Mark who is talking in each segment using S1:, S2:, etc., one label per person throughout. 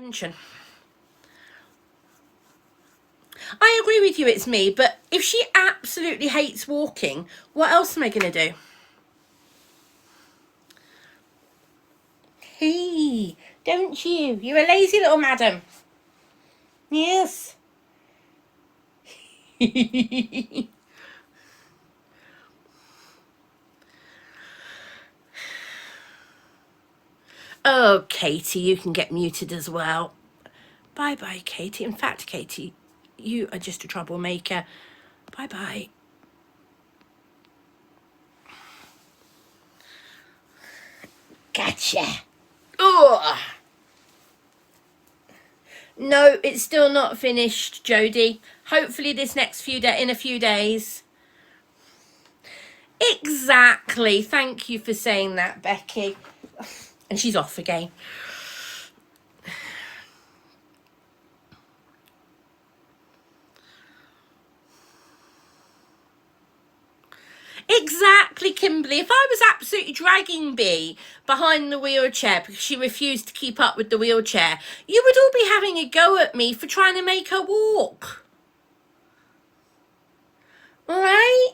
S1: attention. I agree with you, it's me, but if she absolutely hates walking, what else am I going to do? Hey, don't you? You're a lazy little madam. Yes. Oh, Katie, you can get muted as well. Bye-bye, Katie. In fact, Katie, you are just a troublemaker. Bye-bye. Gotcha. Ugh. No, it's still not finished, Jodie. Hopefully this next in a few days. Exactly. Thank you for saying that, Becky. And she's off again. Exactly, Kimberly. If I was absolutely dragging Bea behind the wheelchair because she refused to keep up with the wheelchair, you would all be having a go at me for trying to make her walk. All right?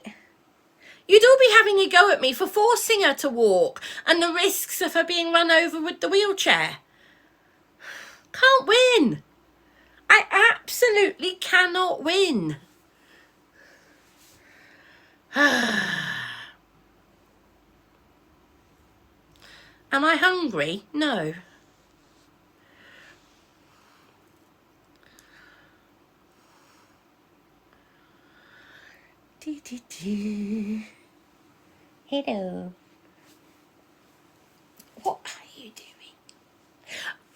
S1: You'd all be having a go at me for forcing her to walk and the risks of her being run over with the wheelchair. Can't win. I absolutely cannot win. Am I hungry? No. Hello. What are you doing?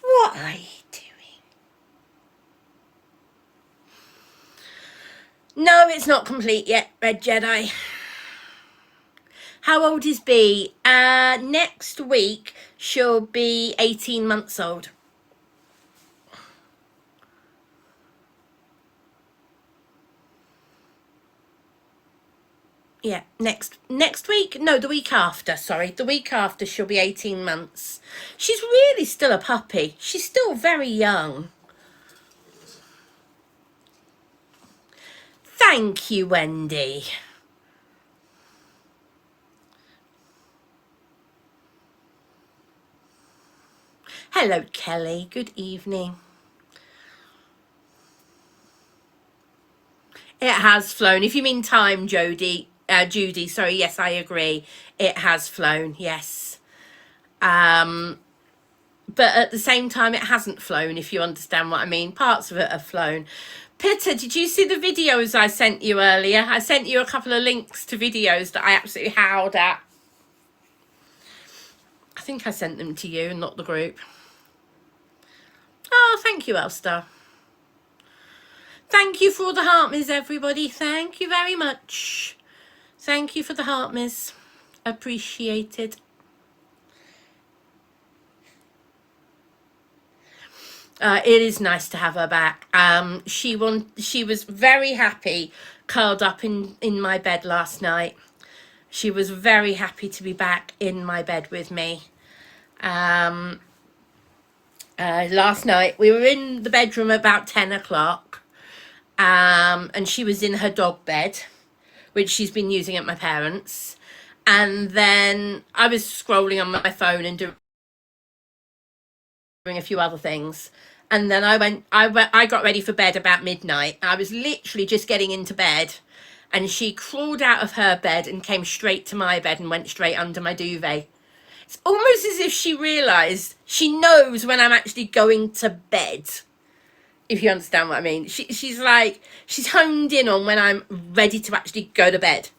S1: What are you doing? No, it's not complete yet, Red Jedi. How old is Bea? Next week, she'll be 18 months old. Yeah, next week? No, the week after, sorry. The week after, she'll be 18 months. She's really still a puppy. She's still very young. Thank you, Wendy. Hello, Kelly. Good evening. It has flown. If you mean time, Judy, sorry, yes, I agree. It has flown, yes. But at the same time, it hasn't flown, if you understand what I mean. Parts of it have flown. Peter, did you see the videos I sent you earlier? I sent you a couple of links to videos that I absolutely howled at. I think I sent them to you and not the group. Oh, thank you, Elster. Thank you for all the heart miss, everybody. Thank you very much. Thank you for the heart miss. Appreciated. It is nice to have her back. She was very happy curled up in my bed last night. She was very happy to be back in my bed with me. Last night we were in the bedroom about 10 o'clock. And she was in her dog bed, which she's been using at my parents'. And then I was scrolling on my phone and doing a few other things. And then I got ready for bed about midnight. I was literally just getting into bed, and she crawled out of her bed and came straight to my bed and went straight under my duvet. It's almost as if she realised she knows when I'm actually going to bed. If you understand what I mean. She's honed in on when I'm ready to actually go to bed.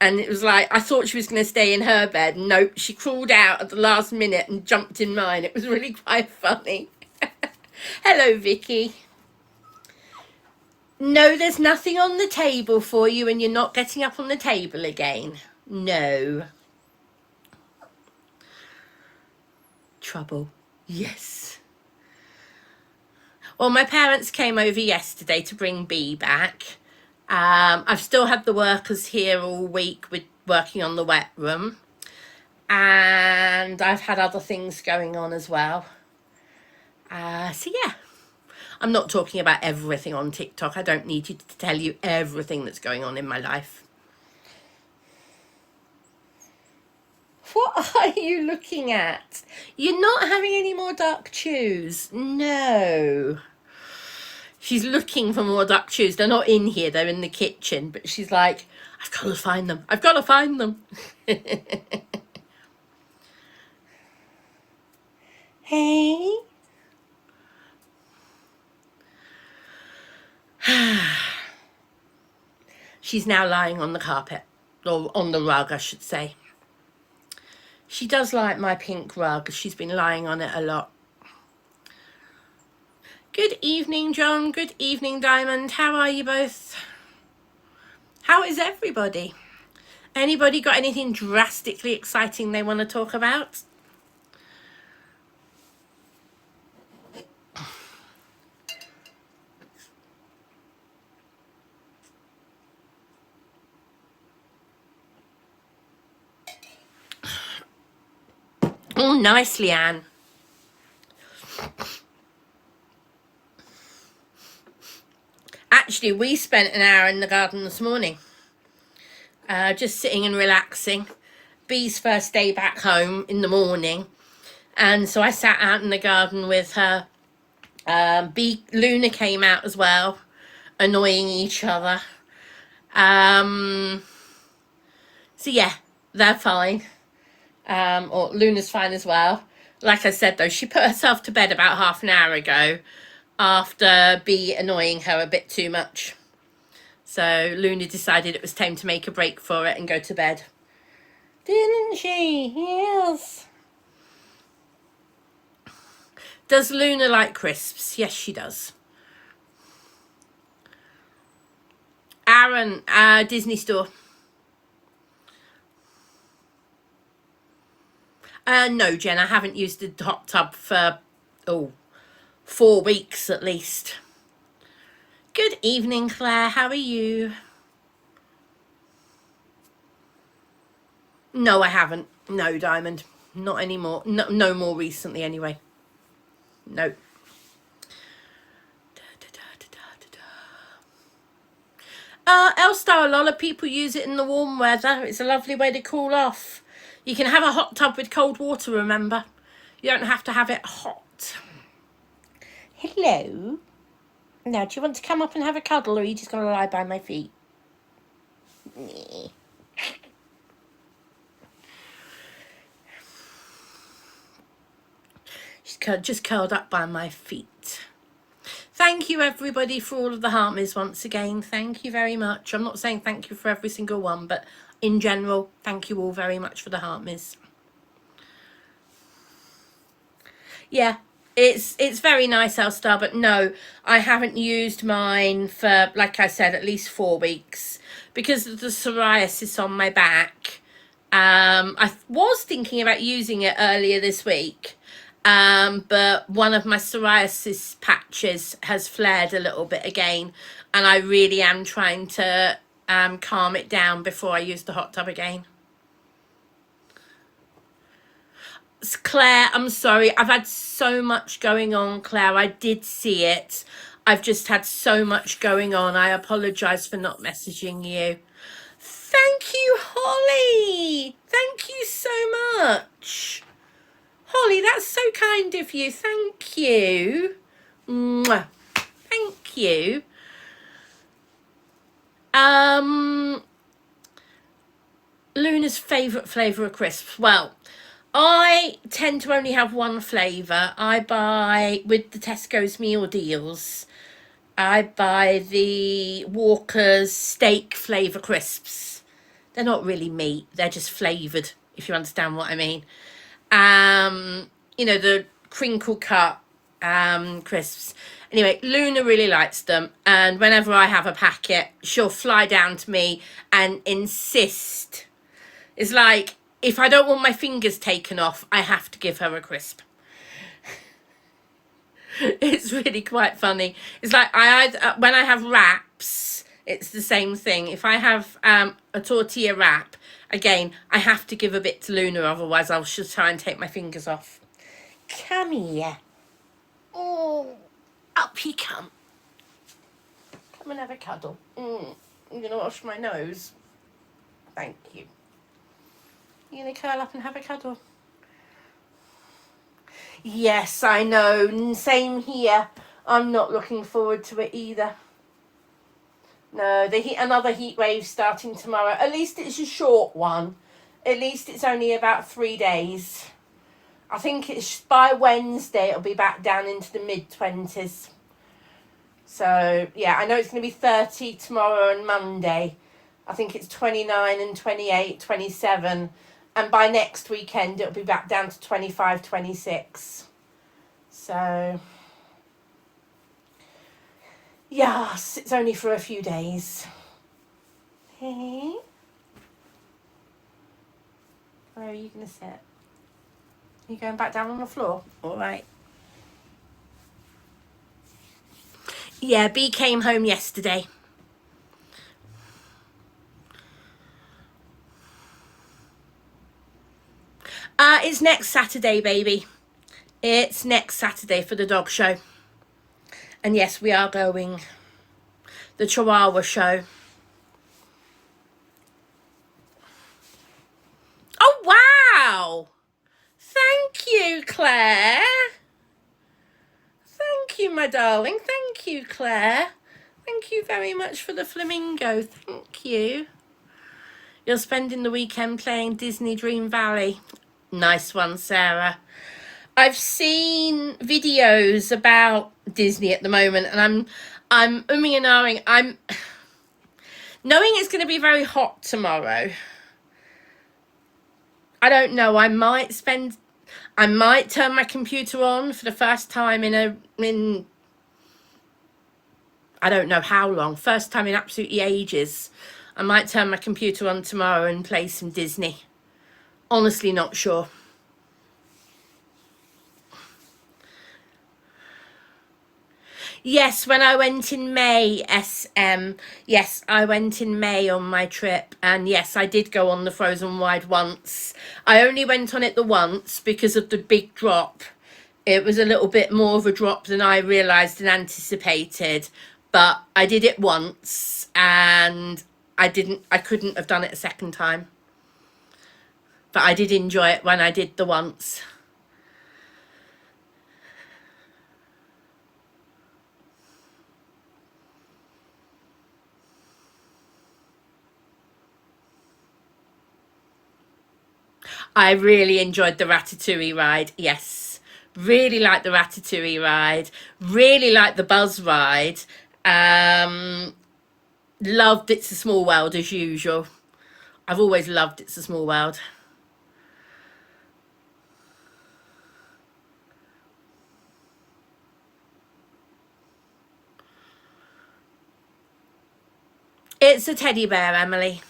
S1: And it was like, I thought she was going to stay in her bed. Nope, she crawled out at the last minute and jumped in mine. It was really quite funny. Hello, Vicky. No, there's nothing on the table for you, and you're not getting up on the table again. No. Trouble. Yes. Well, my parents came over yesterday to bring Bea back. I've still had the workers here all week with working on the wet room. And I've had other things going on as well. So yeah, I'm not talking about everything on TikTok. I don't need to tell you everything that's going on in my life. What are you looking at? You're not having any more dark chews. No. She's looking for more duck chews. They're not in here, they're in the kitchen. But she's like, I've got to find them. I've got to find them. Hey. She's now lying on the carpet. Or on the rug, I should say. She does like my pink rug. She's been lying on it a lot. Good evening, John. Good evening, Diamond. How are you both? How is everybody? Anybody got anything drastically exciting they want to talk about? Oh, nicely, Anne. Actually, we spent an hour in the garden this morning. Just sitting and relaxing. Bee's first day back home in the morning. And so I sat out in the garden with her. Luna came out as well, annoying each other. So yeah, they're fine. Or Luna's fine as well. Like I said though, she put herself to bed about half an hour ago after Bee annoying her a bit too much. So Luna decided it was time to make a break for it and go to bed. Didn't she? Yes. Does Luna like crisps? Yes, she does. Aaron, Disney store. No, Jen, I haven't used the hot tub for, 4 weeks at least. Good evening, Claire. How are you? No, I haven't. No, Diamond. Not anymore. No more recently, anyway. No. Elstar, a lot of people use it in the warm weather. It's a lovely way to cool off. You can have a hot tub with cold water, remember? You don't have to have it hot. Hello. Now, do you want to come up and have a cuddle, or are you just going to lie by my feet? She's just curled up by my feet. Thank you, everybody, for all of the heartmies once again. Thank you very much. I'm not saying thank you for every single one, but in general, thank you all very much for the heartmies. Yeah, it's very nice, Elstar, but no, I haven't used mine for, like I said, at least 4 weeks because of the psoriasis on my back. I was thinking about using it earlier this week, but one of my psoriasis patches has flared a little bit again, and I really am trying to calm it down before I use the hot tub again. Claire, I'm sorry. I've had so much going on, Claire. I did see it. I've just had so much going on. I apologise for not messaging you. Thank you, Holly. Thank you so much. Holly, that's so kind of you. Thank you. Mwah. Thank you. Luna's favourite flavour of crisps. Well, I tend to only have one flavour. I buy, with the Tesco's meal deals, I buy the Walker's steak flavour crisps. They're not really meat, they're just flavoured, if you understand what I mean. You know, the crinkle cut crisps. Anyway, Luna really likes them, and whenever I have a packet, she'll fly down to me and insist. It's like, if I don't want my fingers taken off, I have to give her a crisp. It's really quite funny. It's like when I have wraps, it's the same thing. If I have a tortilla wrap, again, I have to give a bit to Luna, otherwise I'll just try and take my fingers off. Come here. Oh, up you come. Come and have a cuddle. I'm going to wash my nose. Thank you. You're going to curl up and have a cuddle? Yes, I know. Same here. I'm not looking forward to it either. No, another heat wave starting tomorrow. At least it's a short one. At least it's only about 3 days. I think it's by Wednesday it'll be back down into the mid-20s. So, yeah, I know it's going to be 30 tomorrow and Monday. I think it's 29 and 28, 27. And by next weekend, it'll be back down to 25, 26. So, yes, it's only for a few days. Hey. Where are you going to sit? Are you going back down on the floor? All right. Yeah, B came home yesterday. It's next Saturday, baby. It's next Saturday for the dog show. And yes, we are going. The Chihuahua show. Oh, wow! Thank you, Claire. Thank you, my darling. Thank you, Claire. Thank you very much for the flamingo. Thank you. You're spending the weekend playing Disney Dream Valley. Nice one, Sarah. I've seen videos about Disney at the moment, and I'm umming and ahhing. I'm knowing it's going to be very hot tomorrow. I don't know. I might turn my computer on for the first time in I don't know how long. First time in absolutely ages. I might turn my computer on tomorrow and play some Disney. Honestly, not sure. Yes, when I went in May, SM. Yes, I went in May on my trip. And yes, I did go on the Frozen ride once. I only went on it the once because of the big drop. It was a little bit more of a drop than I realised and anticipated. But I did it once and I couldn't have done it a second time. But I did enjoy it when I did the once. I really enjoyed the Ratatouille ride, yes. Really liked the Ratatouille ride. Really liked the Buzz ride. Loved It's a Small World as usual. I've always loved It's a Small World. It's a teddy bear, Emily.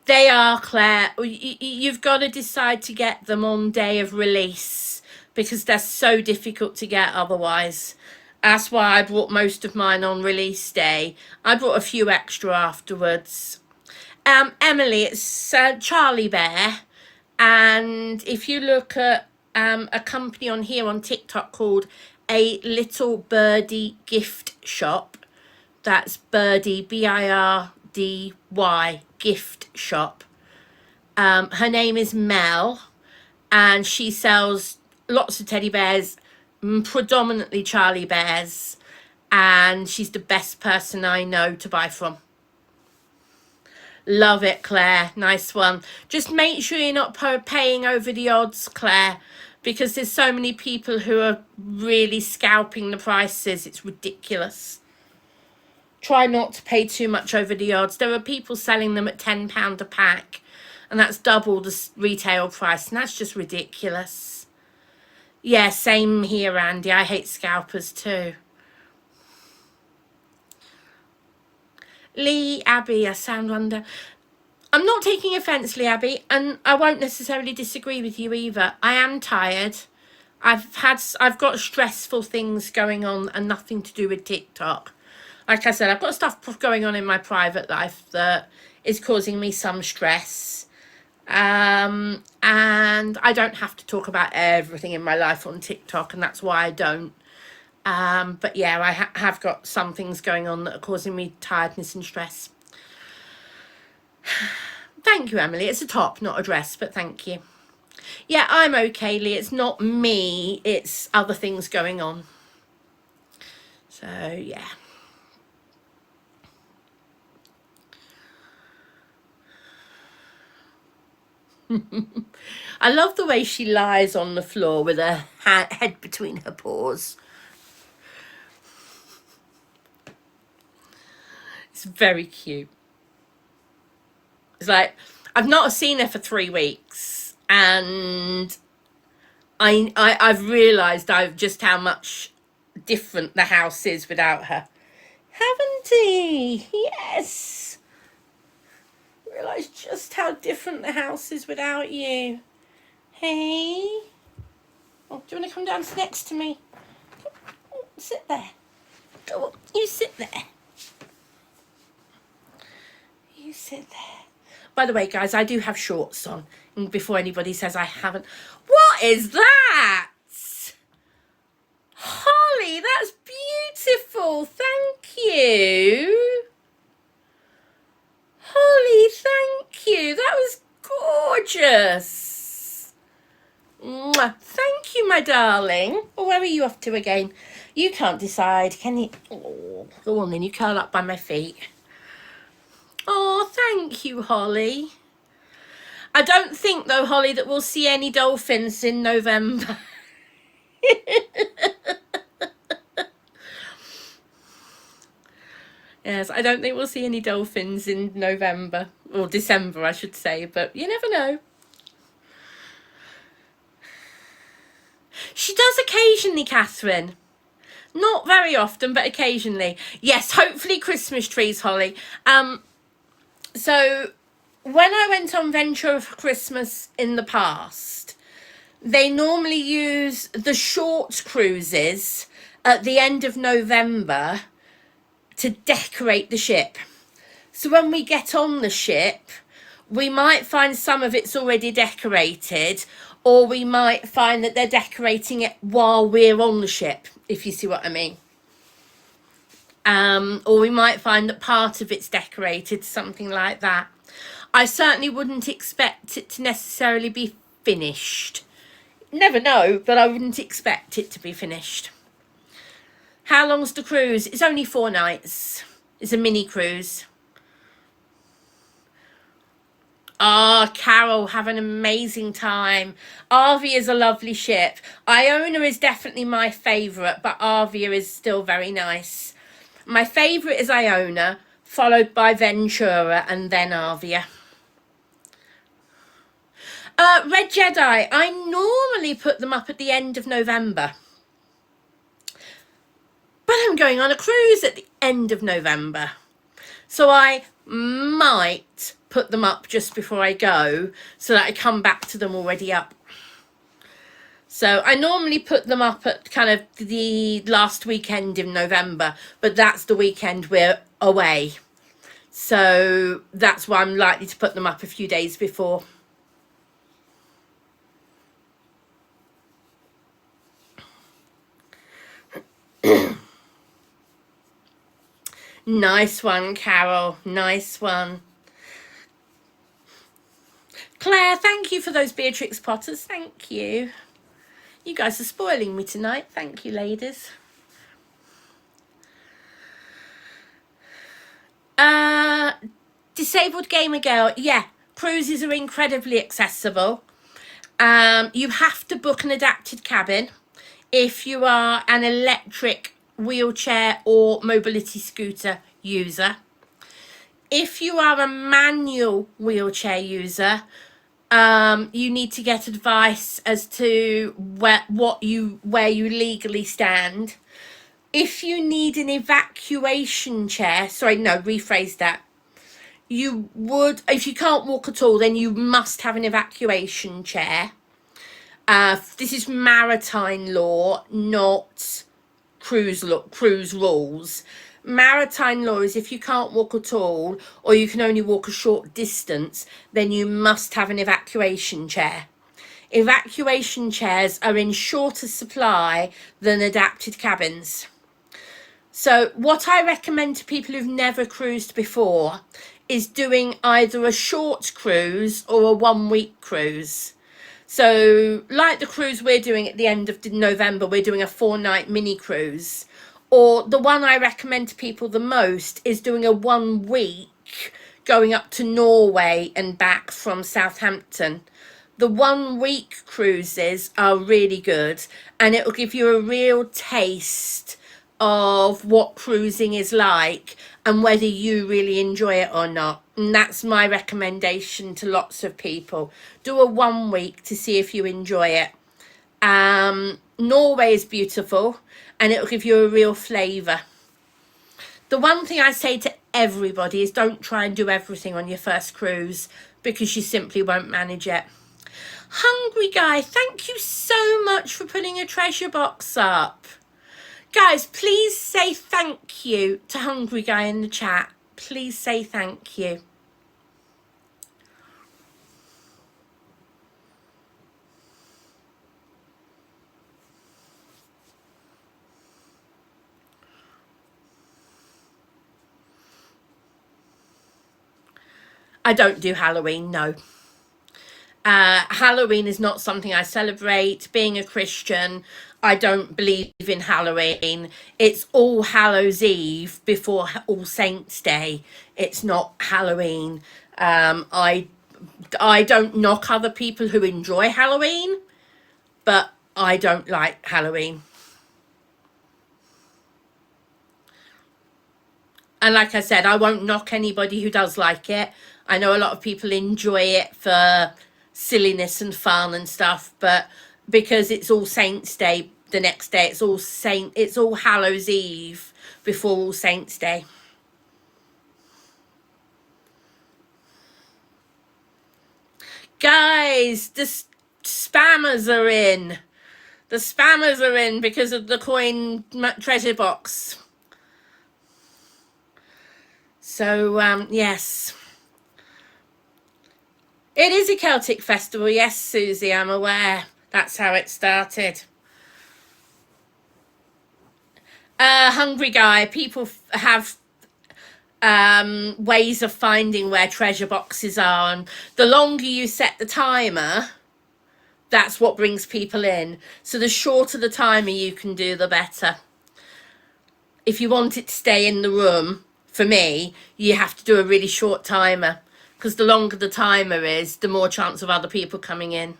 S1: They are, Claire. You've got to decide to get them on day of release because they're so difficult to get otherwise. That's why I brought most of mine on release day. I brought a few extra afterwards. Emily, it's Charlie Bear. And if you look at a company on here on TikTok called A Little Birdie Gift Shop, that's Birdie, BIRDY, gift shop. Her name is Mel, and she sells lots of teddy bears, predominantly Charlie bears, and she's the best person I know to buy from. Love it, Claire. Nice one. Just make sure you're not paying over the odds, Claire, because there's so many people who are really scalping the prices. It's ridiculous. Try not to pay too much over the odds. There are people selling them at £10 a pack, and that's double the retail price, and that's just ridiculous. Yeah, same here, Andy. I hate scalpers too. Lee, Abby, I sound under. I'm not taking offence, Lee, Abby, and I won't necessarily disagree with you either. I am tired. I've got stressful things going on and nothing to do with TikTok. Like I said, I've got stuff going on in my private life that is causing me some stress. And I don't have to talk about everything in my life on TikTok, and that's why I don't. But yeah, I have got some things going on that are causing me tiredness and stress. Thank you, Emily. It's a top, not a dress, but thank you. Yeah, I'm okay, Lee. It's not me, it's other things going on. So, yeah. I love the way she lies on the floor with her head between her paws. It's very cute. It's like, I've not seen her for 3 weeks, and I've realised just how much different the house is without her. Haven't he? Yes. Realise just how different the house is without you. Hey. Oh, do you want to come down next to me? Oh, sit there. Go on, you sit there. You sit there. By the way, guys, I do have shorts on. And before anybody says I haven't. What is that? Holly, that's beautiful. Thank you. Holly, thank you. That was gorgeous. Mwah. Thank you, my darling. Oh, where are you off to again? You can't decide, can you? Oh, go on then, you curl up by my feet. Oh, thank you, Holly. I don't think, though, Holly, that we'll see any dolphins in November. Yes, I don't think we'll see any dolphins in November. Or December, I should say. But you never know. She does occasionally, Catherine. Not very often, but occasionally. Yes, hopefully Christmas trees, Holly. So when I went on Venture for Christmas in the past, they normally use the short cruises at the end of November to decorate the ship. So when we get on the ship, we might find some of it's already decorated, or we might find that they're decorating it while we're on the ship, if you see what I mean. Or we might find that part of it's decorated, something like that. I certainly wouldn't expect it to necessarily be finished. Never know, but I wouldn't expect it to be finished. How long's the cruise? It's only 4 nights. It's a mini cruise. Ah, Carol, have an amazing time. Arvia is a lovely ship. Iona is definitely my favourite, but Arvia is still very nice. My favourite is Iona, followed by Ventura, and then Arvia. Red Jedi, I normally put them up at the end of November. But I'm going on a cruise at the end of November. So I might put them up just before I go, so that I come back to them already up. So I normally put them up at kind of the last weekend in November, but that's the weekend we're away. So that's why I'm likely to put them up a few days before. Nice one, Carol. Nice one. Claire, thank you for those Beatrix Potters. Thank you. You guys are spoiling me tonight. Thank you, ladies. Disabled Gamer Girl. Yeah, cruises are incredibly accessible. You have to book an adapted cabin if you are an electric wheelchair or mobility scooter user. If you are a manual wheelchair user, you need to get advice as to where you legally stand. If you need an evacuation chair, sorry, no, rephrase that. You would, if you can't walk at all, then you must have an evacuation chair. This is maritime law, not cruise rules. Maritime law is if you can't walk at all, or you can only walk a short distance, then you must have an evacuation chair. Evacuation chairs are in shorter supply than adapted cabins. So what I recommend to people who've never cruised before is doing either a short cruise or a 1 week cruise. So like the cruise we're doing at the end of November, we're doing a 4-night mini cruise. Or the one I recommend to people the most is doing a 1 week going up to Norway and back from Southampton. The 1 week cruises are really good, and it will give you a real taste of what cruising is like and whether you really enjoy it or not. And that's my recommendation to lots of people. Do a 1 week to see if you enjoy it. Norway is beautiful, and it'll give you a real flavour. The one thing I say to everybody is don't try and do everything on your first cruise, because you simply won't manage it. Hungry Guy, thank you so much for putting a treasure box up. Guys, please say thank you to Hungry Guy in the chat. Please say thank you. I don't do Halloween, no. Halloween is not something I celebrate. Being a Christian, I don't believe in Halloween. It's All Hallows Eve before All Saints Day. It's not Halloween. I don't knock other people who enjoy Halloween, but I don't like Halloween. And like I said, I won't knock anybody who does like it. I know a lot of people enjoy it for silliness and fun and stuff, but because it's All Saints Day the next day, it's All Hallows Eve before All Saints Day. Guys, the spammers are in. The spammers are in because of the coin treasure box. So, yes. It is a Celtic festival, yes, Susie, I'm aware. That's how it started. Hungry Guy, people have ways of finding where treasure boxes are, and the longer you set the timer, that's what brings people in. So the shorter the timer you can do, the better. If you want it to stay in the room, for me, you have to do a really short timer, because the longer the timer is, the more chance of other people coming in.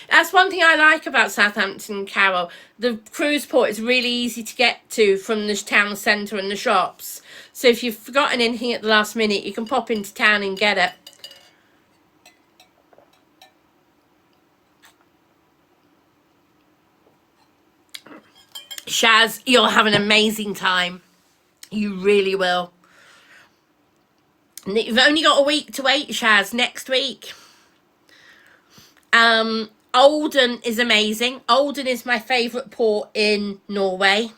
S1: That's one thing I like about Southampton, Carol. The cruise port is really easy to get to from the town centre and the shops. So if you've forgotten anything at the last minute, you can pop into town and get it. Shaz, you'll have an amazing time. You really will. And you've only got a week to wait, Shaz, next week. Olden is amazing. Olden is my favourite port in Norway.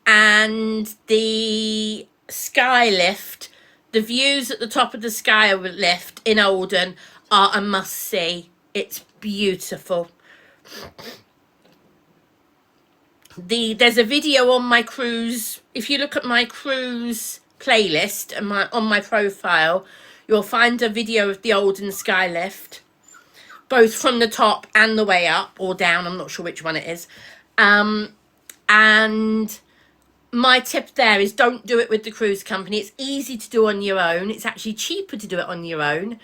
S1: And the sky lift, the views at the top of the sky lift in Olden are a must-see. It's beautiful. There's a video on my cruise. If you look at my cruise playlist and on my profile, you'll find a video of the Olden sky lift, both from the top and the way up or down. I'm not sure which one it is. And my tip there is don't do it with the cruise company. It's easy to do on your own. It's actually cheaper to do it on your own.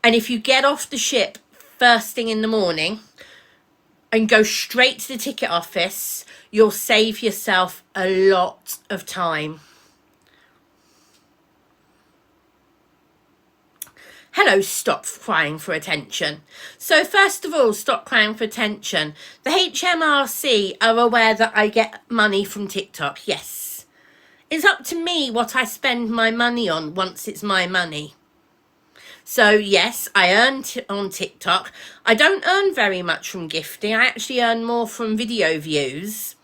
S1: And if you get off the ship first thing in the morning and go straight to the ticket office, you'll save yourself a lot of time. Hello, stop crying for attention. So first of all, stop crying for attention. The HMRC are aware that I get money from TikTok, yes. It's up to me what I spend my money on once it's my money. So yes, I earn on TikTok. I don't earn very much from gifting. I actually earn more from video views.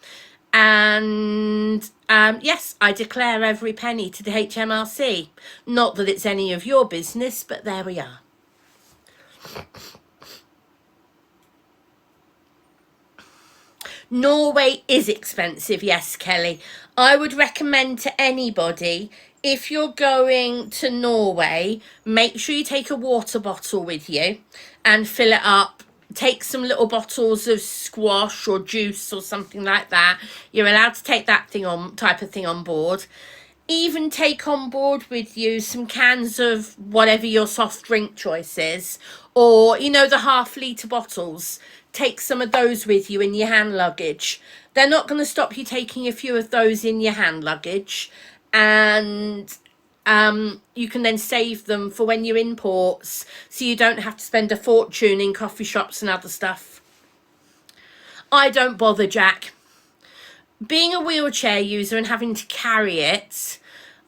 S1: And yes, I declare every penny to the HMRC. Not that it's any of your business, but there we are. Norway is expensive, yes, Kelly. I would recommend to anybody, if you're going to Norway, make sure you take a water bottle with you and fill it up. Take some little bottles of squash or juice or something like that. You're allowed to take that type of thing on board. Even take on board with you some cans of whatever your soft drink choice is, or the half-litre bottles. Take some of those with you in your hand luggage. They're not going to stop you taking a few of those in your hand luggage, and you can then save them for when you're in ports, so you don't have to spend a fortune in coffee shops and other stuff. I don't bother, Jack. Being a wheelchair user and having to carry it,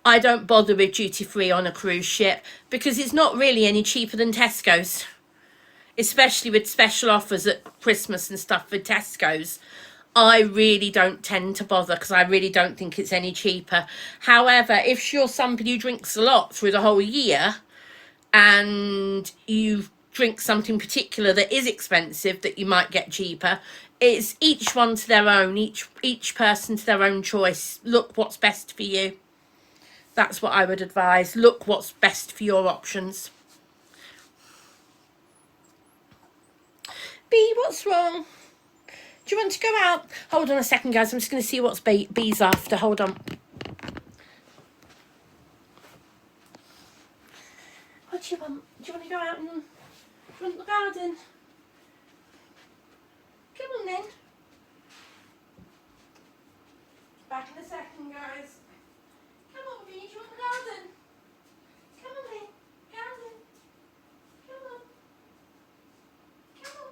S1: I don't bother with duty free on a cruise ship, because it's not really any cheaper than Tesco's, especially with special offers at Christmas and stuff with Tesco's. I really don't tend to bother, because I really don't think it's any cheaper. However, if you're somebody who drinks a lot through the whole year and you drink something particular that is expensive that you might get cheaper, it's each one to their own, each person to their own choice. Look what's best for you. That's what I would advise. Look what's best for your options. B, what's wrong? Do you want to go out? Hold on a second, guys. I'm just going to see what's B's after. Hold on. What do you want? Do you want to go out and run the garden? Come on then. Back in a second, guys. Come on, B. Do you want the garden? Come on then. Garden. Come on. Come on.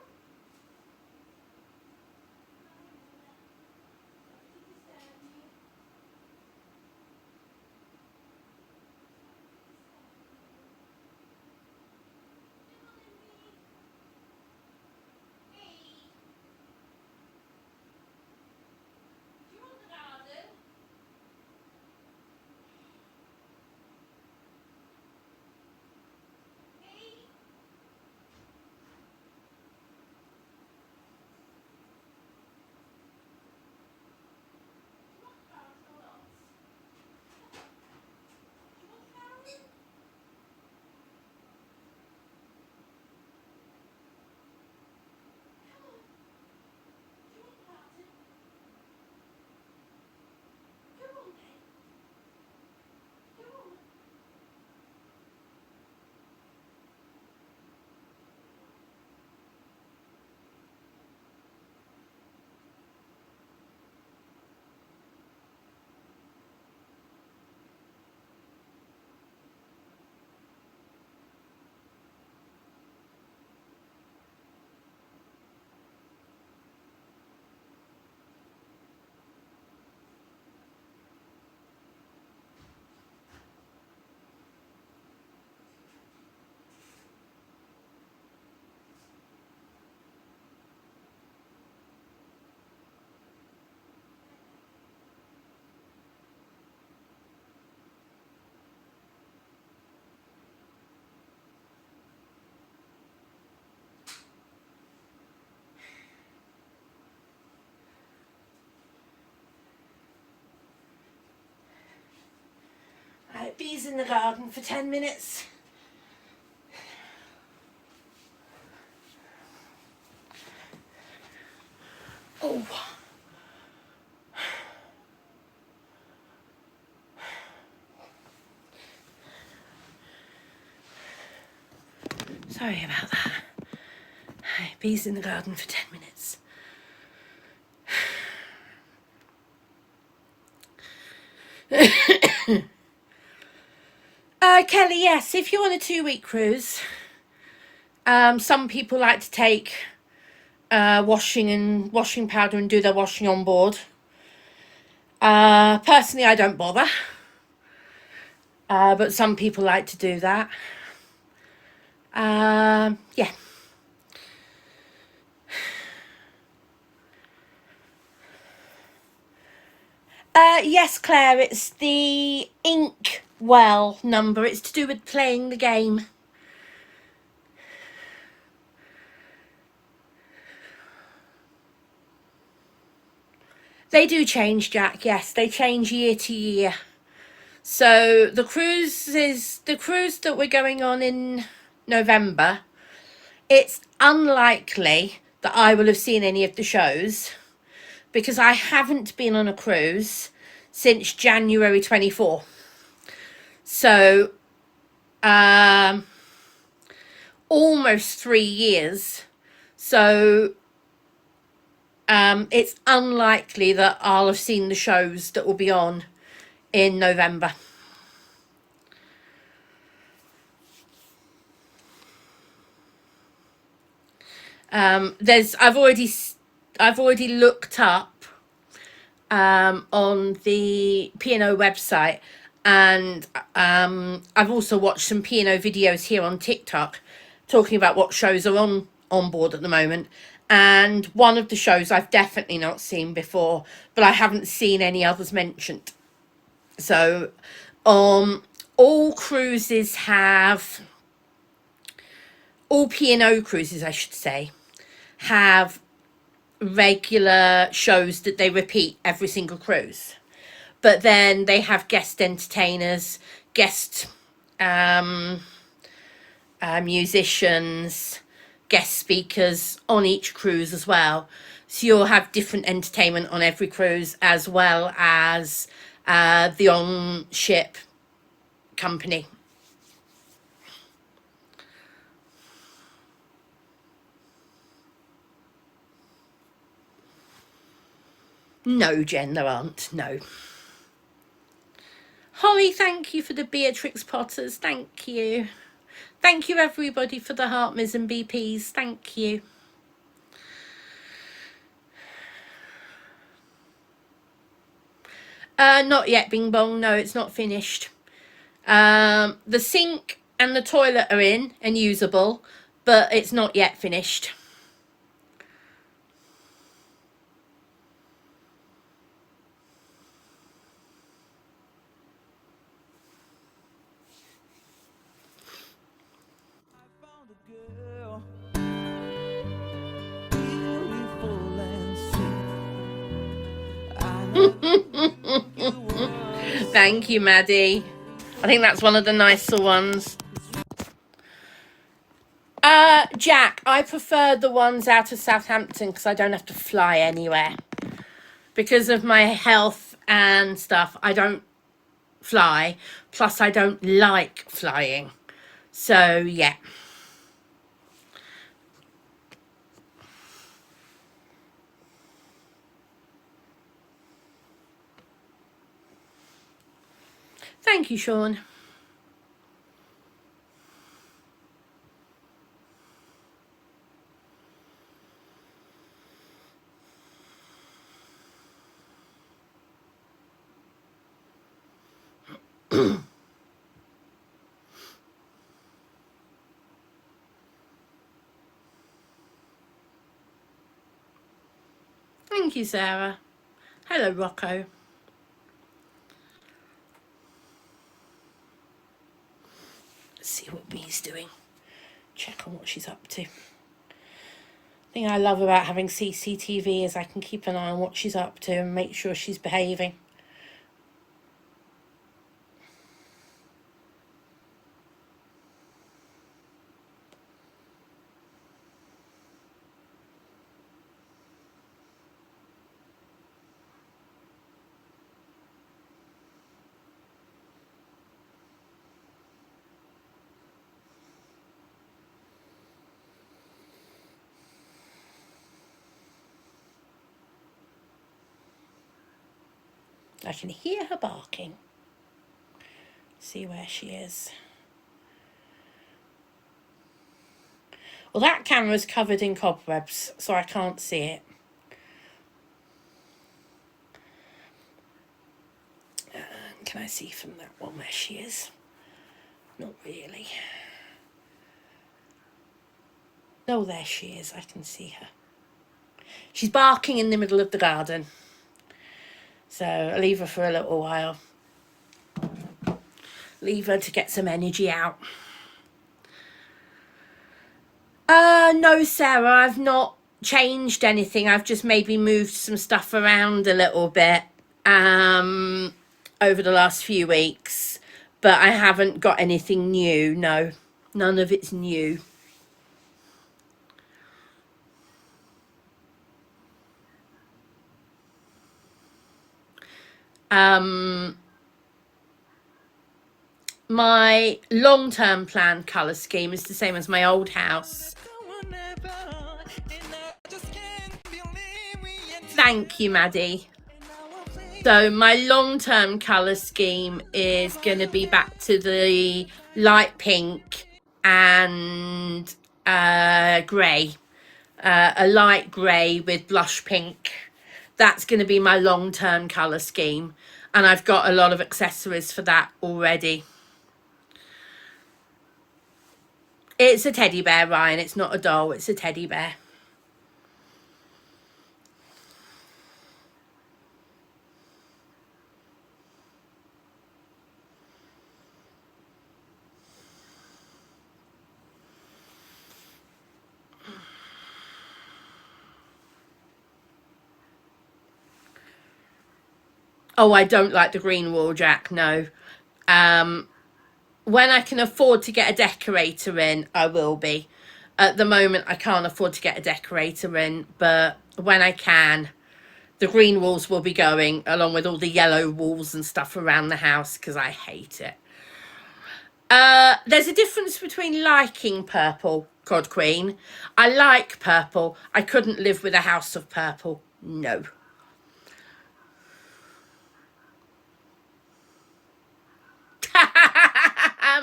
S1: Right, B's in the garden for 10 minutes. Oh. Sorry about that. Right, B's in the garden for 10 minutes. Kelly, yes, if you're on a 2-week cruise, some people like to take washing powder and do their washing on board. Personally, I don't bother, but some people like to do that. Yeah. Yes, Claire, it's the ink well number. It's to do with playing the game. They do change, Jack. Yes, they change year to year. So the cruise that we're going on in November. It's unlikely that I will have seen any of the shows because I haven't been on a cruise since January 24. So almost 3 years. So it's unlikely that I'll have seen the shows that will be on in November. I've already looked up on the P&O website, and I've also watched some P&O videos here on TikTok talking about what shows are on board at the moment. And one of the shows I've definitely not seen before, but I haven't seen any others mentioned. So all cruises have, all P&O cruises I should say, have regular shows that they repeat every single cruise. But then they have guest entertainers, guest musicians, guest speakers on each cruise as well. So you'll have different entertainment on every cruise, as well as the on-ship company. No, Jen, there aren't. No. Holly, thank you for the Beatrix Potters. Thank you. Thank you, everybody, for the Hartmers and BPs. Thank you. Not yet, Bing Bong. No, it's not finished. The sink and the toilet are in and usable, but it's not yet finished. Thank you, Maddie. I think that's one of the nicer ones. Jack, I prefer the ones out of Southampton because I don't have to fly anywhere. Because of my health and stuff, I don't fly. Plus, I don't like flying. So, yeah. Thank you, Sean. Thank you, Sarah. Hello, Rocco. Let's see what Bee's doing. Check on what she's up to. The thing I love about having CCTV is I can keep an eye on what she's up to and make sure she's behaving. I can hear her barking. See where she is. Well, that camera's covered in cobwebs, so I can't see it. Can I see from that one where she is? Not really. Oh, there she is. I can see her. She's barking in the middle of the garden. So I'll leave her for a little while. Leave her to get some energy out. No, Sarah, I've not changed anything. I've just maybe moved some stuff around a little bit over the last few weeks. But I haven't got anything new, no. None of it's new. My long-term plan colour scheme is the same as my old house. Thank you, Maddie. So my long-term colour scheme is going to be back to the light pink and grey. A light grey with blush pink. That's going to be my long-term colour scheme. And I've got a lot of accessories for that already. It's a teddy bear, Ryan. It's not a doll. It's a teddy bear. Oh, I don't like the green wall, Jack. No. When I can afford to get a decorator in, I will be. At the moment, I can't afford to get a decorator in, but when I can, the green walls will be going along with all the yellow walls and stuff around the house because I hate it. There's a difference between liking purple, God Queen. I like purple. I couldn't live with a house of purple. No.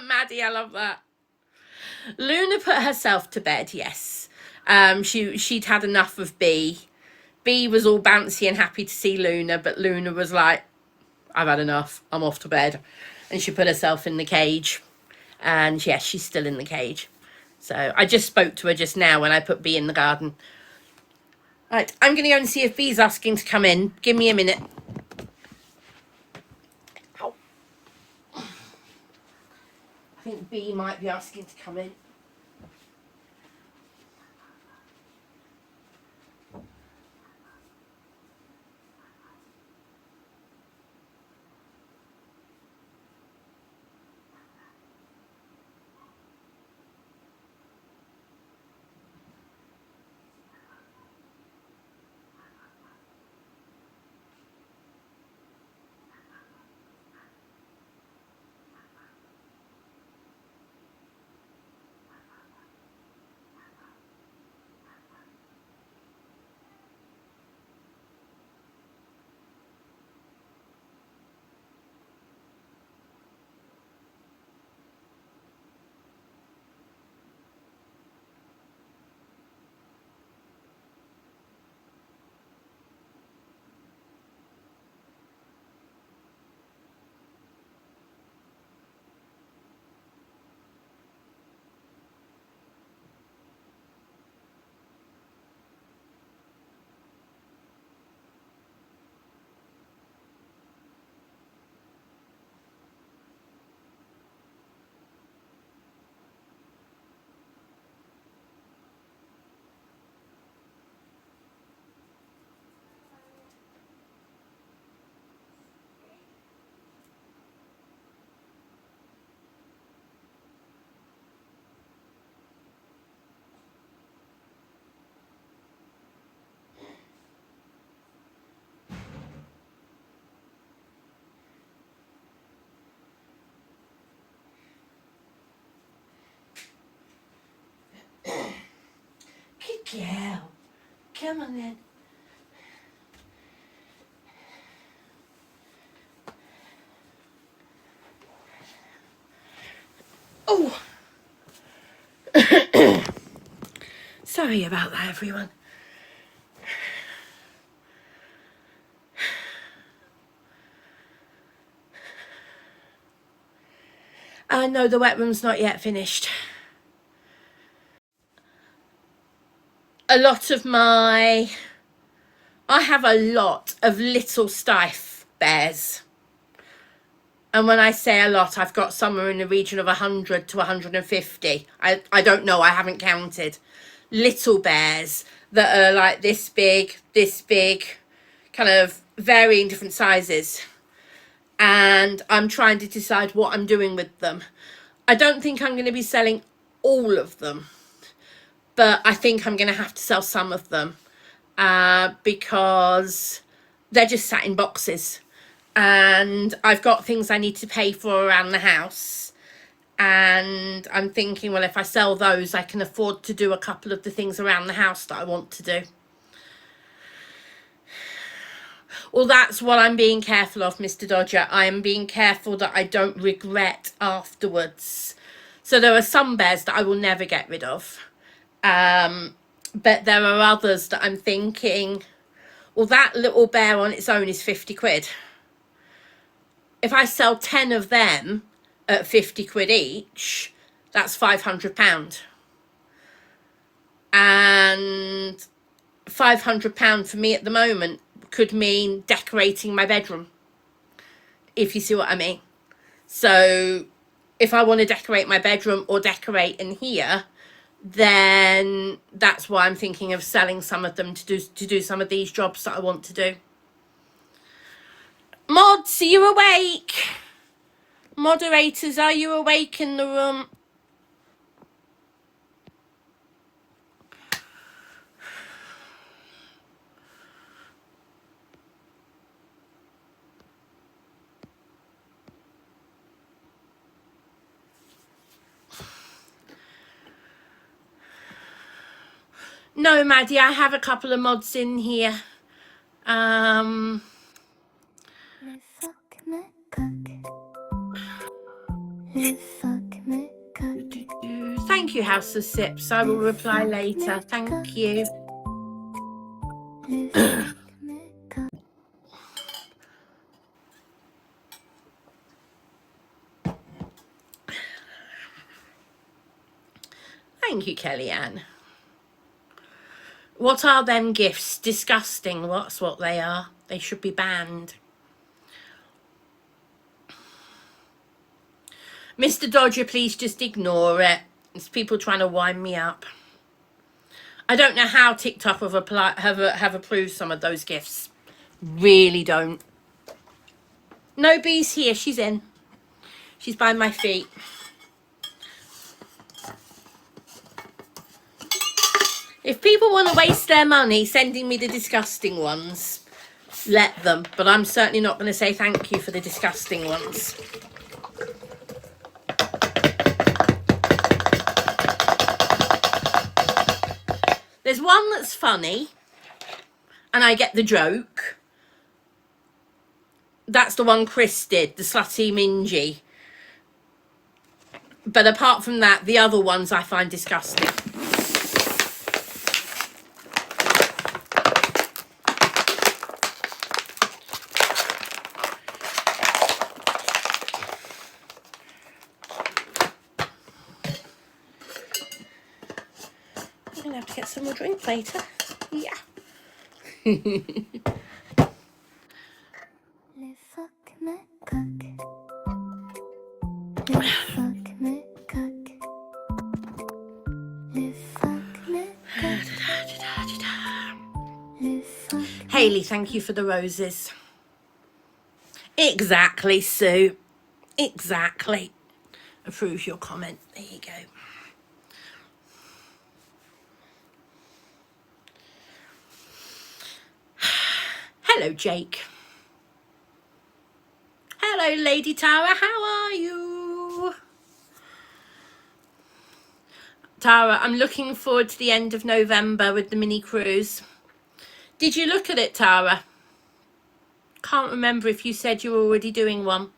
S1: Maddie, I love that. Luna put herself to bed, yes. She'd had enough of B. B was all bouncy and happy to see Luna, but Luna was like, I've had enough. I'm off to bed. And she put herself in the cage. And yes, she's still in the cage. So I just spoke to her just now when I put B in the garden. Right, I'm going to go and see if B's asking to come in. Give me a minute. Ow. I think B might be asking to come in. Good girl. Come on then. Oh. Sorry about that, everyone. No, the wet room's not yet finished. a lot of my, I have a lot of little stiff bears. And when I say a lot, I've got somewhere in the region of 100 to 150. I don't know, I haven't counted. Little bears that are like this big, kind of varying different sizes. And I'm trying to decide what I'm doing with them. I don't think I'm going to be selling all of them, but I think I'm going to have to sell some of them because they're just sat in boxes. And I've got things I need to pay for around the house, and I'm thinking, well, if I sell those, I can afford to do a couple of the things around the house that I want to do. Well, that's what I'm being careful of, Mr. Dodger. I am being careful that I don't regret afterwards. So there are some bears that I will never get rid of, but there are others that I'm thinking, well, that little bear on its own is 50 quid. If I sell 10 of them at 50 quid each, that's £500. And £500 for me at the moment could mean decorating my bedroom, if you see what I mean. So if I want to decorate my bedroom or decorate in here, then that's why I'm thinking of selling some of them to do some of these jobs that I want to do. Mods, are you awake? Moderators, are you awake in the room? No, Maddie, I have a couple of mods in here. Thank you, House of Sips. I will reply later. Thank you. Thank you, Kellyanne. What are them gifts? Disgusting. That's what they are. They should be banned. Mr. Dodger, please just ignore it. It's people trying to wind me up. I don't know how TikTok have approved some of those gifts. Really don't. No, Bee's here. She's in. She's by my feet. If people want to waste their money sending me the disgusting ones, let them. But I'm certainly not going to say thank you for the disgusting ones. There's one that's funny, and I get the joke. That's the one Chris did, the slutty mingy. But apart from that, the other ones I find disgusting. I'm going to have to get some more drink later. Yeah. Hayley, thank you for the roses. Exactly, Sue. Exactly. Approve your comment. There you go. Hello, Jake. Hello, Lady Tara. How are you? Tara, I'm looking forward to the end of November with the mini cruise. Did you look at it, Tara? Can't remember if you said you were already doing one.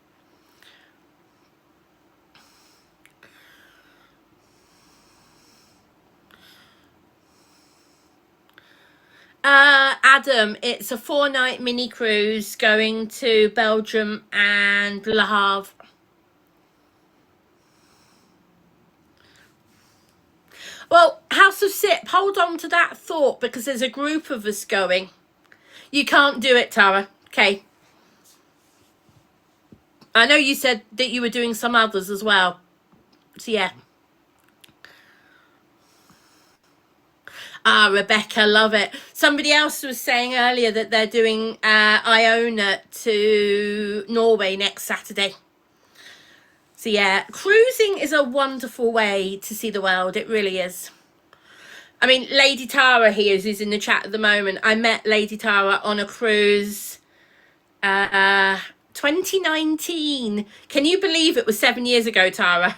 S1: Adam, it's a 4-night mini cruise going to Belgium and Le Havre. Well, House of Sip, hold on to that thought because there's a group of us going. You can't do it, Tara. Okay. I know you said that you were doing some others as well. So, yeah. Ah, Rebecca, love it. Somebody else was saying earlier that they're doing Iona to Norway next Saturday. So, yeah, cruising is a wonderful way to see the world. It really is. I mean, Lady Tara here is in the chat at the moment. I met Lady Tara on a cruise 2019. Can you believe it was 7 years ago, Tara?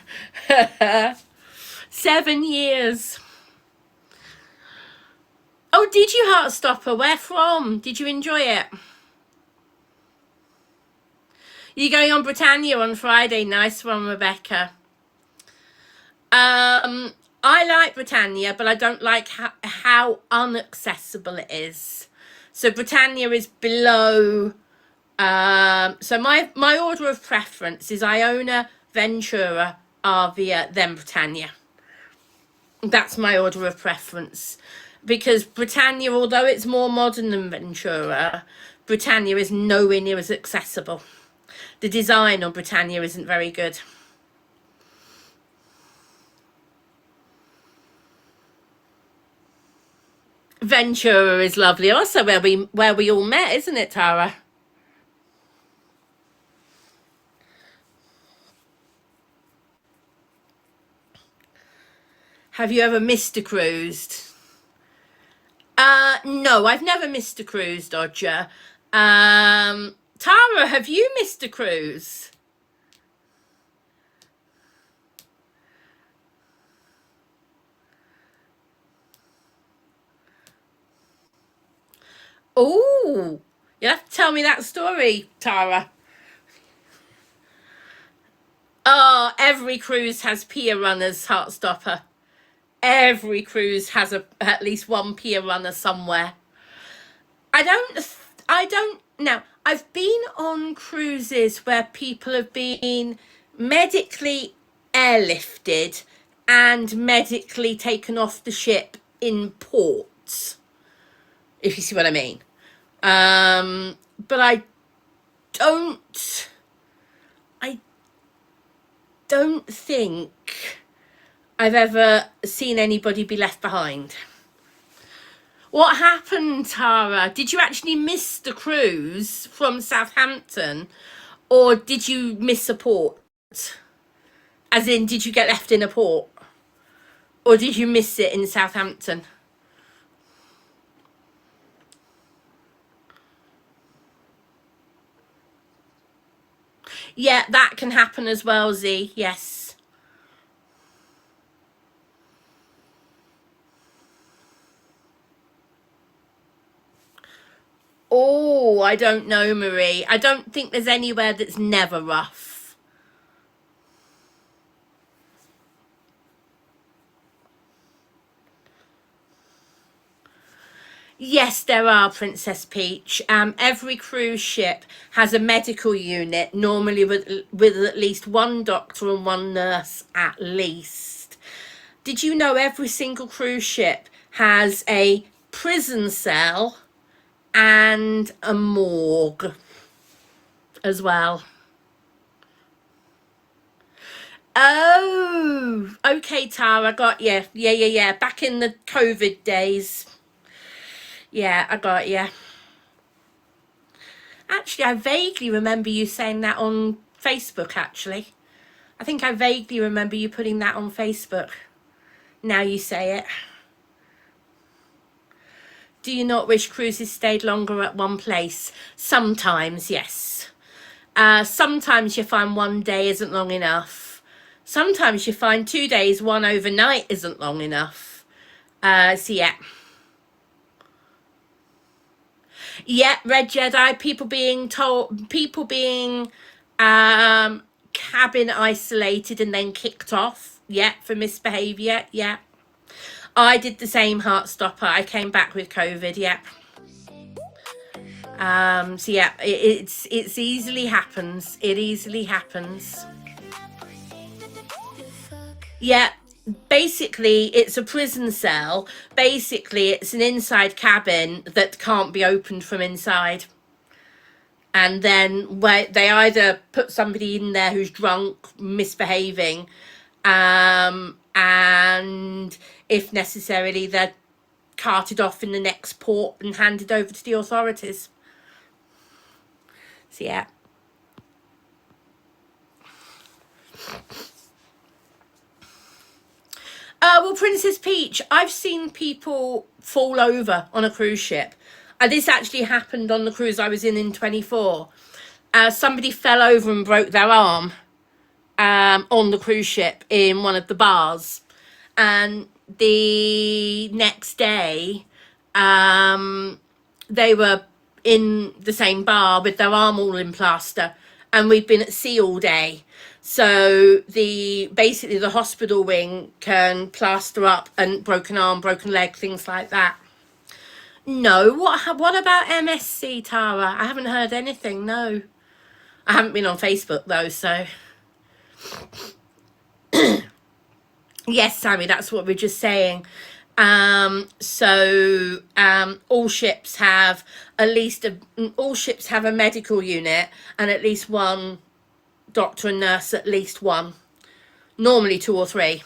S1: 7 years. Oh, did you, Heartstopper? Where from? Did you enjoy it? You're going on Britannia on Friday. Nice one, Rebecca. I like Britannia, but I don't like how inaccessible it is. So Britannia is below. So my order of preference is Iona, Ventura, Arvia, then Britannia. That's my order of preference. Because Britannia, although it's more modern than Ventura, Britannia is nowhere near as accessible. The design on Britannia isn't very good. Ventura is lovely. Also where we all met, isn't it, Tara? Have you ever missed a cruised? No, I've never missed a cruise, Dodger. Tara, have you missed a cruise? Oh, you have to tell me that story, Tara. Oh, every cruise has pier runners, Heartstopper. Every cruise has at least one pier runner somewhere. I don't now. I've been on cruises where people have been medically airlifted and medically taken off the ship in ports, if you see what I mean. But I don't think I've ever seen anybody be left behind. What happened, Tara? Did you actually miss the cruise from Southampton, or did you miss a port? As in, did you get left in a port? Or did you miss it in Southampton? Yeah, that can happen as well, Z. Yes. Oh, I don't know, Marie. I don't think there's anywhere that's never rough. Yes, there are, Princess Peach. Every cruise ship has a medical unit, normally with at least one doctor and one nurse at least. Did you know every single cruise ship has a prison cell and a morgue as well? Oh, okay, Tara, got you. Yeah. Back in the COVID days. Yeah, I got you. Actually, I vaguely remember you saying that on Facebook, actually. I think I vaguely remember you putting that on Facebook. Now you say it. Do you not wish cruises stayed longer at one place? Sometimes, yes. Sometimes you find one day isn't long enough. Sometimes you find 2 days, one overnight isn't long enough. So yeah. Yeah, Red Jedi, people being cabin isolated and then kicked off. Yeah, for misbehaviour. Yeah. I did the same, Heartstopper. I came back with COVID. Yeah. So yeah, it's easily happens. It easily happens. Yeah. Basically, it's a prison cell. Basically, it's an inside cabin that can't be opened from inside. And then where they either put somebody in there who's drunk, misbehaving, and if necessarily, they're carted off in the next port and handed over to the authorities. So yeah. Well, Princess Peach, I've seen people fall over on a cruise ship. This actually happened on the cruise I was in 24. Somebody fell over and broke their arm on the cruise ship in one of the bars. And the next day, they were in the same bar with their arm all in plaster, and we'd been at sea all day. So basically the hospital wing can plaster up and broken arm, broken leg, things like that. No, what about MSC, Tara? I haven't heard anything. No, I haven't been on Facebook though, so. Yes, Sammy, that's what we're just saying. All ships have all ships have a medical unit and at least one doctor and nurse, at least one. Normally 2 or 3,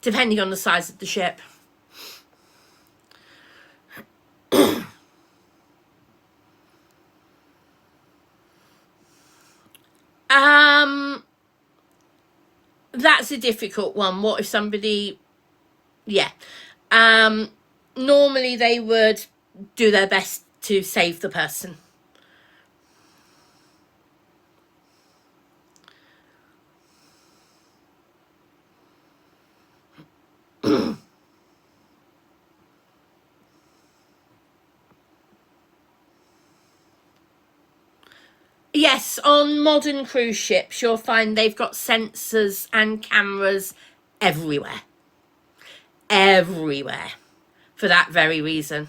S1: depending on the size of the ship. That's a difficult one. What if somebody, yeah. Normally they would do their best to save the person. Yes, on modern cruise ships, you'll find they've got sensors and cameras everywhere. Everywhere. For that very reason.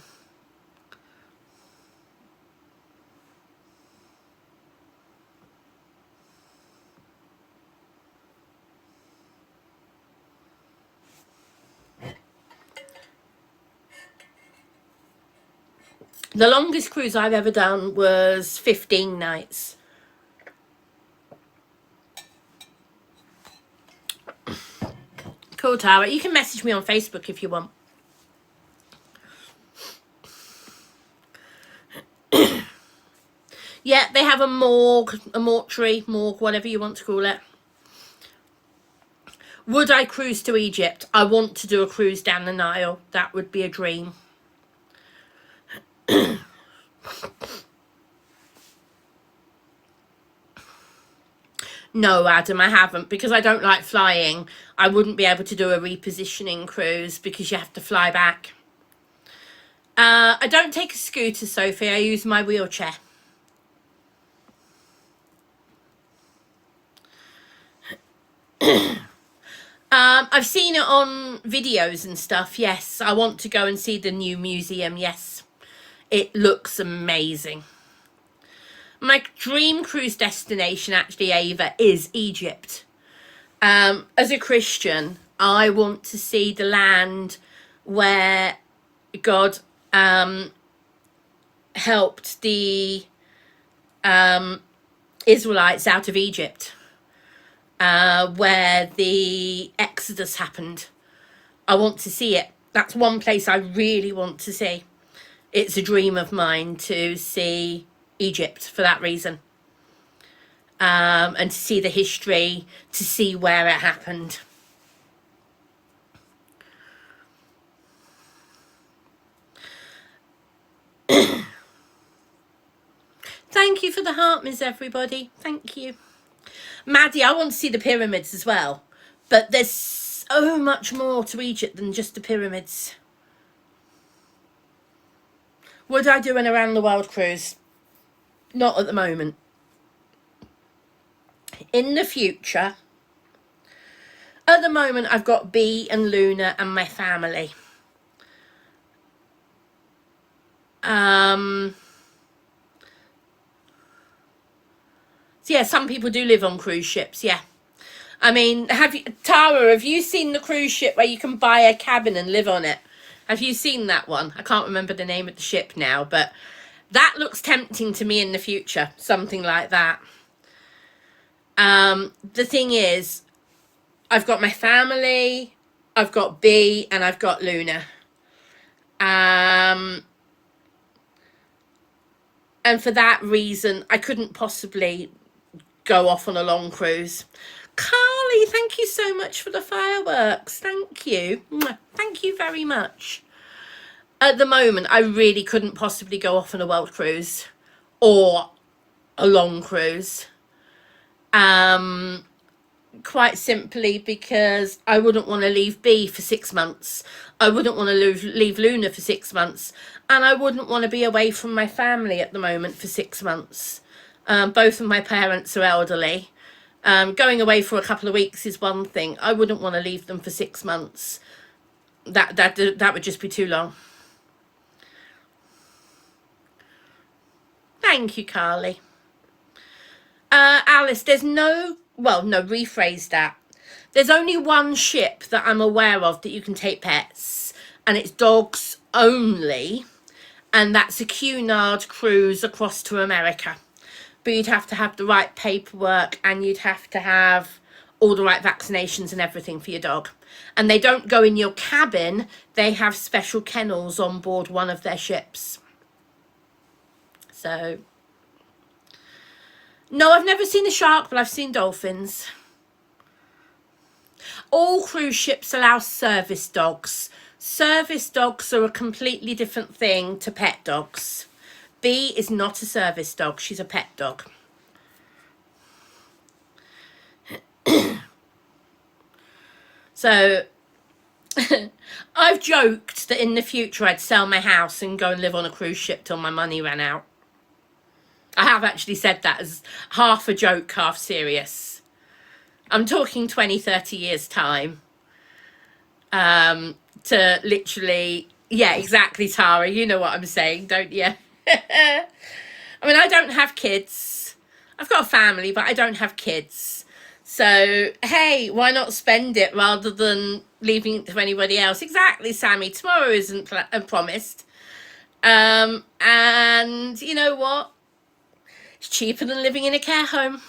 S1: The longest cruise I've ever done was 15 nights. Cool, Tara. You can message me on Facebook if you want. Yeah, they have a morgue, a mortuary, morgue, whatever you want to call it. Would I cruise to Egypt? I want to do a cruise down the Nile. That would be a dream. No, Adam, I haven't, because I don't like flying. I wouldn't be able to do a repositioning cruise because you have to fly back. I don't take a scooter, Sophie. I use my wheelchair. I've seen it on videos and stuff. Yes, I want to go and see the new museum. Yes, it looks amazing. My dream cruise destination, actually, Ava, is Egypt. As a Christian, I want to see the land where God helped the Israelites out of Egypt, where the Exodus happened. I want to see it. That's one place I really want to see. It's a dream of mine to see Egypt for that reason. And to see the history, to see where it happened. Thank you for the heart, Miss Everybody. Thank you. Maddie, I want to see the pyramids as well. But there's so much more to Egypt than just the pyramids. Would I do an around the world cruise? Not at the moment. In the future. At the moment, I've got B and Luna and my family. So yeah, some people do live on cruise ships, yeah. I mean, Tara, have you seen the cruise ship where you can buy a cabin and live on it? Have you seen that one? I can't remember the name of the ship now, but that looks tempting to me in the future. Something like that. The thing is, I've got my family, I've got B, and I've got Luna. And for that reason, I couldn't possibly go off on a long cruise. Carly, thank you so much for the fireworks. Thank you. Thank you very much. At the moment, I really couldn't possibly go off on a world cruise or a long cruise. Quite simply because I wouldn't want to leave B for 6 months. I wouldn't want to leave Luna for 6 months. And I wouldn't want to be away from my family at the moment for 6 months. Both of my parents are elderly. Going away for a couple of weeks is one thing. I wouldn't want to leave them for 6 months. That would just be too long. Thank you, Carly. Alice, rephrase that. There's only one ship that I'm aware of that you can take pets, and it's dogs only, and that's a Cunard cruise across to America. But you'd have to have the right paperwork, and you'd have to have all the right vaccinations and everything for your dog. And they don't go in your cabin. They have special kennels on board one of their ships. So, no, I've never seen a shark, but I've seen dolphins. All cruise ships allow service dogs. Service dogs are a completely different thing to pet dogs. B is not a service dog. She's a pet dog. So, I've joked that in the future I'd sell my house and go and live on a cruise ship till my money ran out. I have actually said that as half a joke, half serious. I'm talking 20, 30 years time. To literally, yeah, exactly, Tara. You know what I'm saying, don't you? I mean, I don't have kids. I've got a family, but I don't have kids. So, hey, why not spend it rather than leaving it to anybody else? Exactly, Sammy. Tomorrow isn't promised. And you know what? It's cheaper than living in a care home.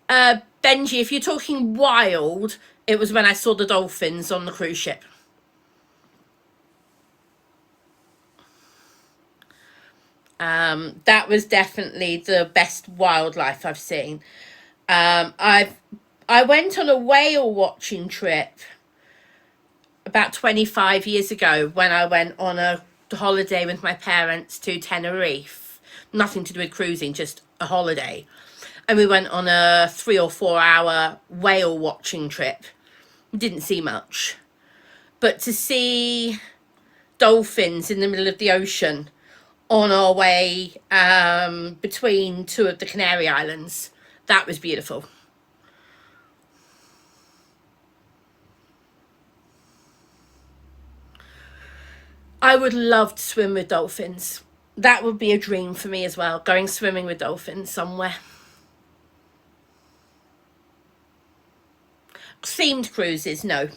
S1: Benji, if you're talking wild, it was when I saw the dolphins on the cruise ship. That was definitely the best wildlife I've seen. I went on a whale watching trip about 25 years ago when I went on a holiday with my parents to Tenerife. Nothing to do with cruising, just a holiday. And we went on a 3 or 4 hour whale watching trip. Didn't see much. But to see dolphins in the middle of the ocean on our way between two of the Canary Islands, that was beautiful. I would love to swim with dolphins. That would be a dream for me as well, going swimming with dolphins somewhere. Themed cruises, no.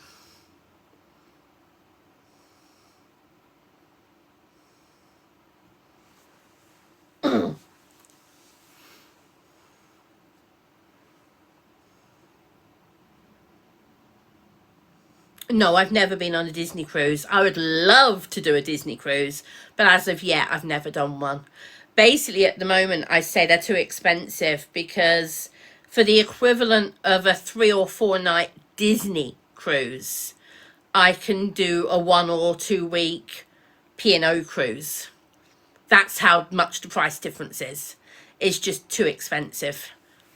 S1: No, I've never been on a Disney cruise. I would love to do a Disney cruise, but as of yet, I've never done one. Basically, at the moment, I say they're too expensive because for the equivalent of a 3 or 4 night Disney cruise, I can do a 1 or 2 week P&O cruise. That's how much the price difference is. It's just too expensive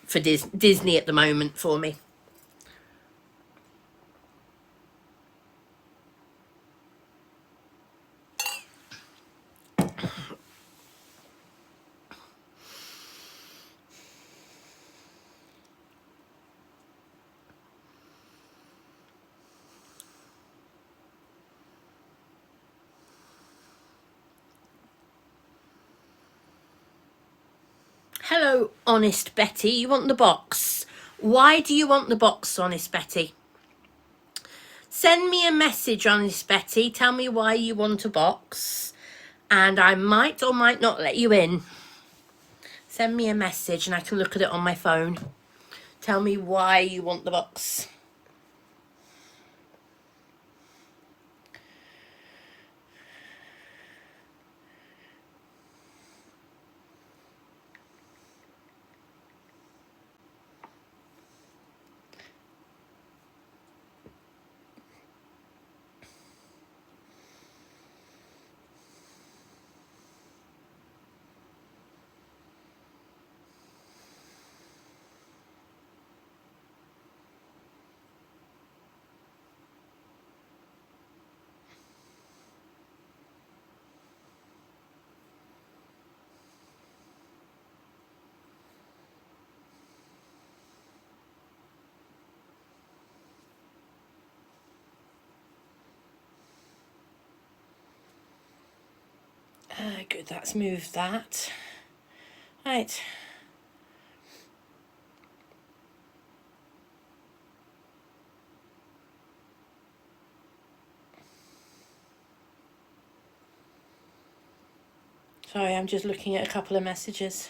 S1: for Disney at the moment for me. Hello, So, Honest Betty, you want the box. Why do you want the box, Honest Betty? Send me a message, Honest Betty. Tell me why you want a box, and I might or might not let you in. Send me a message and I can look at it on my phone. Tell me why you want the box. Good, that's moved that. Right. Sorry, I'm just looking at a couple of messages.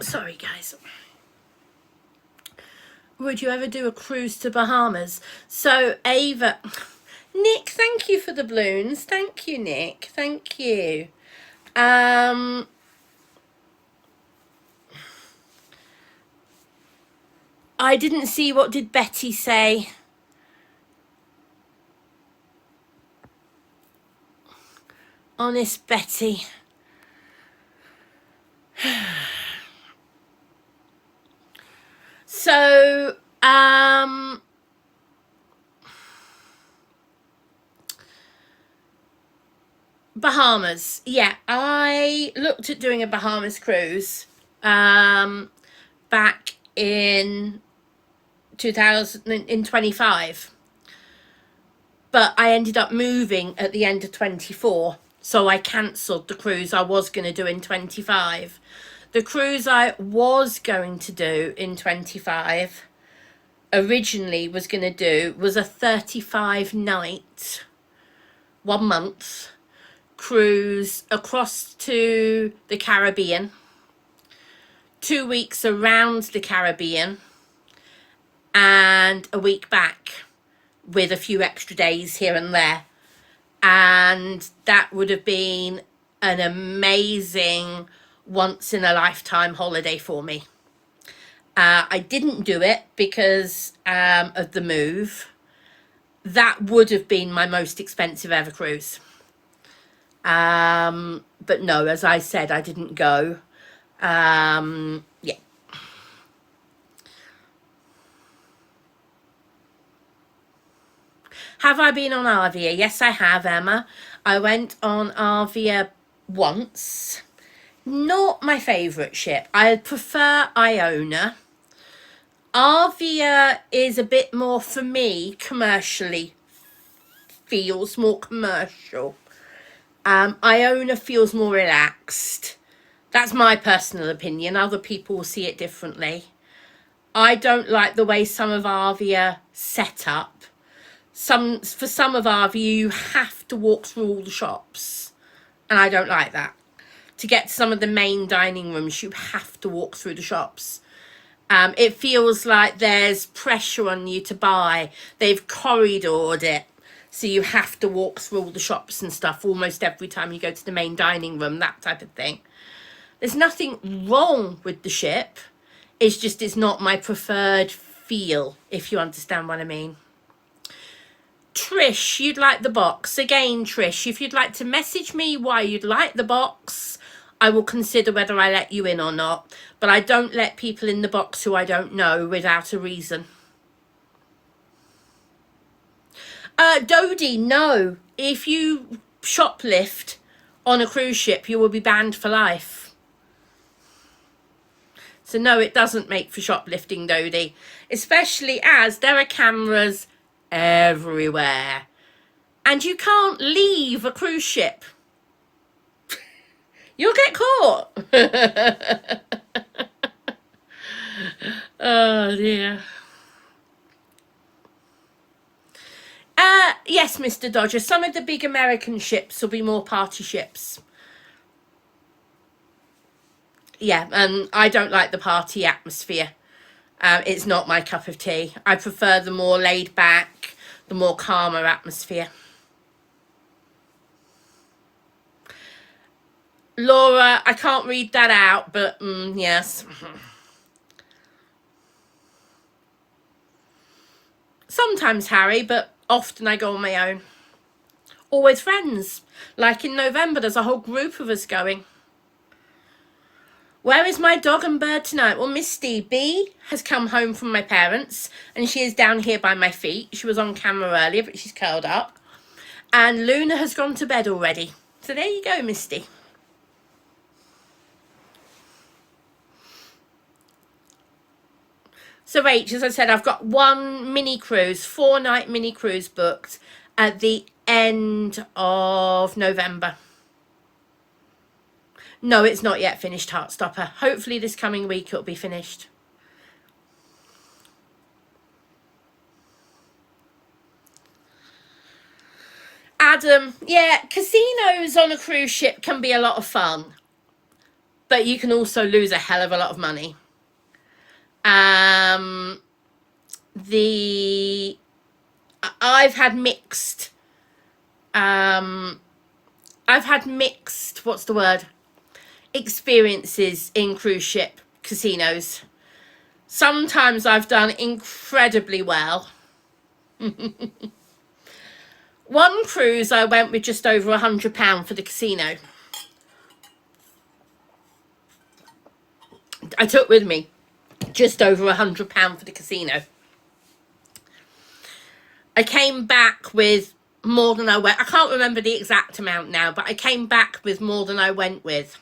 S1: Sorry, guys. Would you ever do a cruise to Bahamas? So, Ava... Nick, thank you for the balloons. Thank you, Nick. Thank you. I didn't see, what did Betty say? Honest Betty. So, Bahamas. Yeah, I looked at doing a Bahamas cruise back in 2025. But I ended up moving at the end of 24. So I cancelled the cruise I was going to do in 25. The cruise I was going to do in 25 originally was going to do was a 35 night, 1 month cruise across to the Caribbean, 2 weeks around the Caribbean, and a week back with a few extra days here and there. And that would have been an amazing once in a lifetime holiday for me. I didn't do it because of the move. That would have been my most expensive ever cruise. But no, as I said, I didn't go. Yeah. Have I been on Arvia? Yes, I have, Emma. I went on Arvia once. Not my favourite ship. I prefer Iona. Arvia is a bit more, for me, commercially. Feels more commercial. Iona feels more relaxed. That's my personal opinion. Other people will see it differently. I don't like the way some of Arvia set up. For some of Arvia, you have to walk through all the shops. And I don't like that. To get to some of the main dining rooms, you have to walk through the shops. It feels like there's pressure on you to buy. They've corridored it. So you have to walk through all the shops and stuff almost every time you go to the main dining room, that type of thing. There's nothing wrong with the ship. It's just it's not my preferred feel, if you understand what I mean. Trish, you'd like the box. Again, Trish, if you'd like to message me why you'd like the box, I will consider whether I let you in or not. But I don't let people in the box who I don't know without a reason. Dodie, no. If you shoplift on a cruise ship, you will be banned for life. So no, it doesn't make for shoplifting, Dodie. Especially as there are cameras everywhere. And you can't leave a cruise ship. You'll get caught. Oh dear. Yes, Mr. Dodger, some of the big American ships will be more party ships. Yeah, and I don't like the party atmosphere. It's not my cup of tea. I prefer the more laid back, the more calmer atmosphere. Laura, I can't read that out, but yes. Sometimes, Harry, but often I go on my own. Or with friends. Like in November, there's a whole group of us going. Where is my dog and bird tonight? Well, Misty B has come home from my parents, and she is down here by my feet. She was on camera earlier, but she's curled up. And Luna has gone to bed already. So there you go, Misty. So Rach, as I said, I've got one mini cruise, 4-night mini cruise booked at the end of November. No, it's not yet finished, Heartstopper. Hopefully this coming week it'll be finished. Adam, yeah, casinos on a cruise ship can be a lot of fun, but you can also lose a hell of a lot of money. I've had mixed, what's the word? Experiences in cruise ship casinos. Sometimes I've done incredibly well. One cruise I went with just over £100 for the casino. I took with me just over £100 for the casino. I came back with more than I went. I can't remember the exact amount now, but I came back with more than I went with.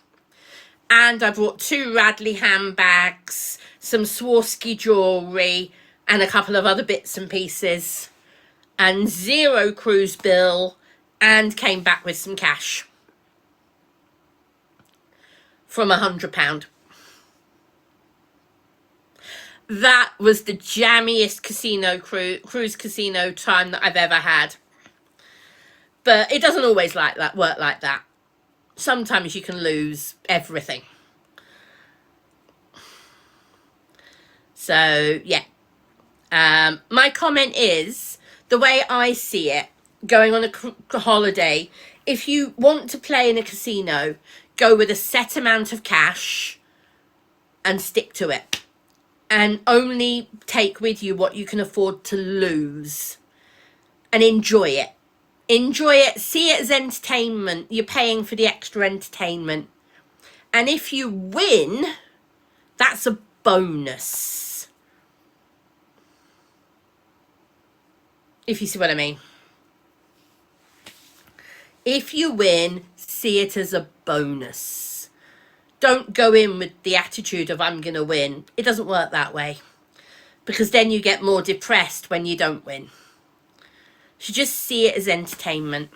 S1: And I brought 2 Radley handbags, some Swarovski jewellery, and a couple of other bits and pieces. And 0 cruise bill, and came back with some cash. From £100. That was the jammiest casino cruise casino time that I've ever had. But it doesn't always work like that. Sometimes you can lose everything. So, yeah. My comment is, the way I see it, going on a holiday, if you want to play in a casino, go with a set amount of cash and stick to it. And only take with you what you can afford to lose. And enjoy it. Enjoy it. See it as entertainment. You're paying for the extra entertainment. And if you win, that's a bonus. If you see what I mean. If you win, see it as a bonus. Don't go in with the attitude of I'm going to win. It doesn't work that way. Because then you get more depressed when you don't win. So just see it as entertainment.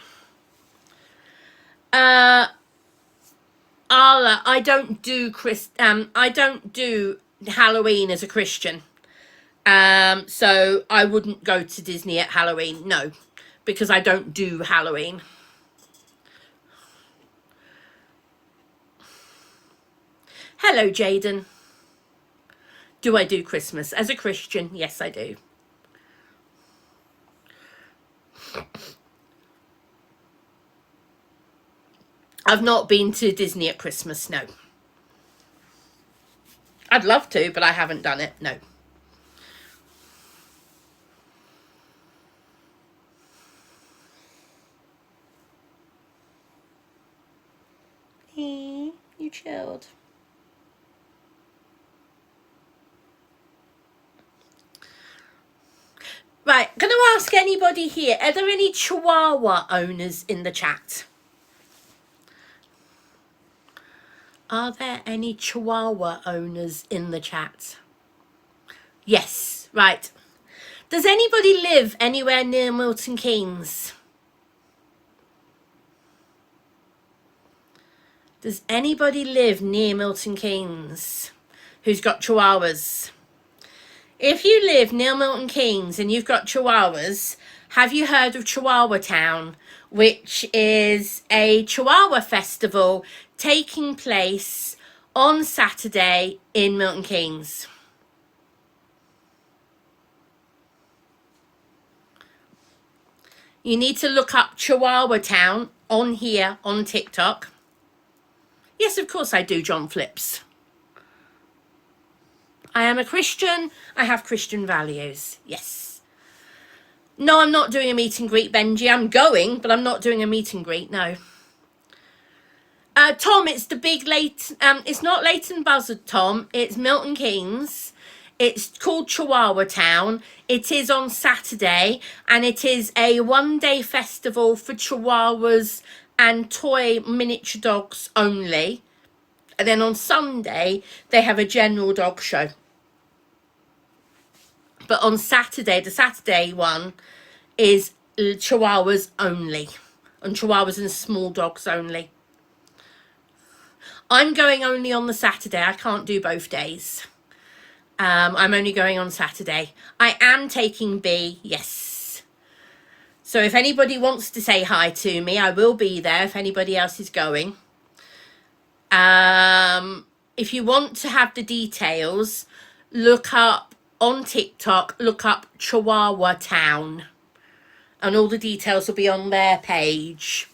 S1: Arla, I don't do Halloween as a Christian. So I wouldn't go to Disney at Halloween. No. Because I don't do Halloween. Hello, Jaden. Do I do Christmas? As a Christian, yes, I do. I've not been to Disney at Christmas, no. I'd love to, but I haven't done it, no. Hey, you chilled. Right, going to ask anybody here, are there any Chihuahua owners in the chat? Are there any Chihuahua owners in the chat? Yes, right. Does anybody live anywhere near Milton Keynes? Does anybody live near Milton Keynes who's got Chihuahuas? If you live near Milton Keynes and you've got Chihuahuas, have you heard of Chihuahua Town, which is a Chihuahua festival taking place on Saturday in Milton Keynes? You need to look up Chihuahua Town on here on TikTok. Yes, of course I do, John Flips. I am a Christian. I have Christian values. Yes. No, I'm not doing a meet and greet, Benji. I'm going, but I'm not doing a meet and greet, no. Tom, it's the big it's not Leighton Buzzard, Tom. It's Milton Keynes. It's called Chihuahua Town. It is on Saturday, and it is a one-day festival for Chihuahuas and toy miniature dogs only. And then on Sunday, they have a general dog show. But on Saturday, the Saturday one is Chihuahuas only. And Chihuahuas and small dogs only. I'm going only on the Saturday. I can't do both days. I'm only going on Saturday. I am taking B, yes. So if anybody wants to say hi to me, I will be there if anybody else is going. If you want to have the details, look up on TikTok, look up Chihuahua Town. And all the details will be on their page.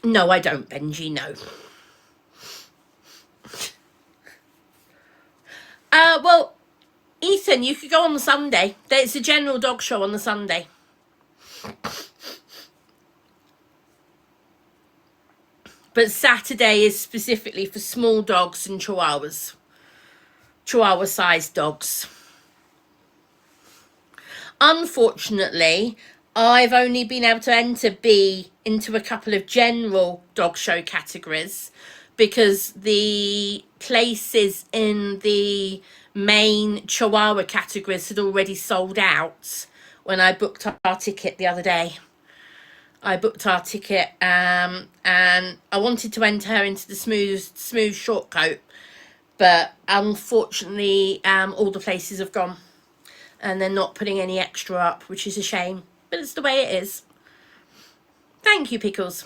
S1: No, I don't, Benji, no. Well, Ethan, you could go on the Sunday. There's a general dog show on the Sunday. But Saturday is specifically for small dogs and Chihuahuas. Chihuahua-sized dogs. Unfortunately, I've only been able to enter B into a couple of general dog show categories because the places in the main Chihuahua categories had already sold out when I booked our ticket the other day. I booked our ticket and I wanted to enter her into the smooth short coat, but unfortunately all the places have gone and they're not putting any extra up, which is a shame, but it's the way it is. Thank you, Pickles.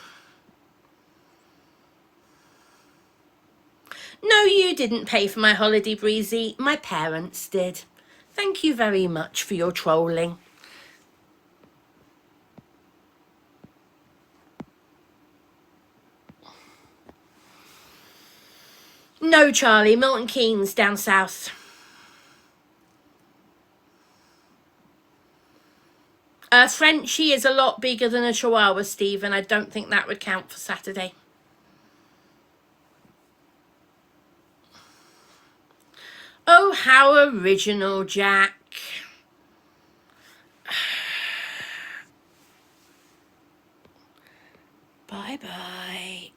S1: No, you didn't pay for my holiday, Breezy. My parents did. Thank you very much for your trolling. No, Charlie, Milton Keynes down south. Frenchie is a lot bigger than a Chihuahua, Stephen. I don't think that would count for Saturday. Oh, how original, Jack. Bye-bye.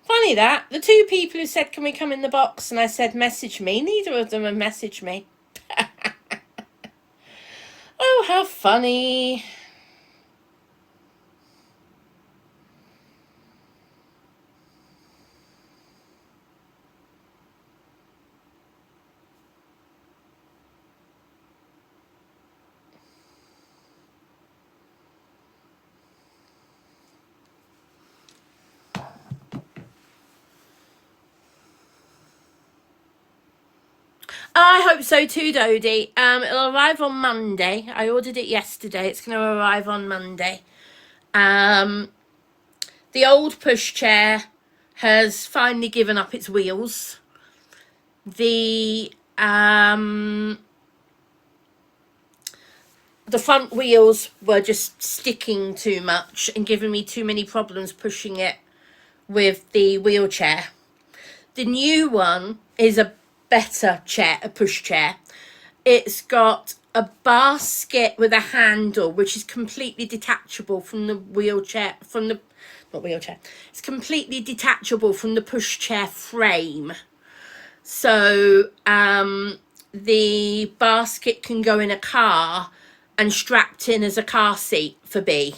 S1: Funny that. The two people who said, can we come in the box? And I said, message me. Neither of them have messaged me. Oh, how funny. I hope so too, Dodie. It'll arrive on Monday. I ordered it yesterday. It's going to arrive on Monday. The old pushchair has finally given up its wheels. The the front wheels were just sticking too much and giving me too many problems pushing it with the wheelchair. The new one is a better chair, a push chair. It's got a basket with a handle which is completely detachable from the wheelchair, from the, not wheelchair, it's completely detachable from the pushchair frame. So the basket can go in a car and strapped in as a car seat for B,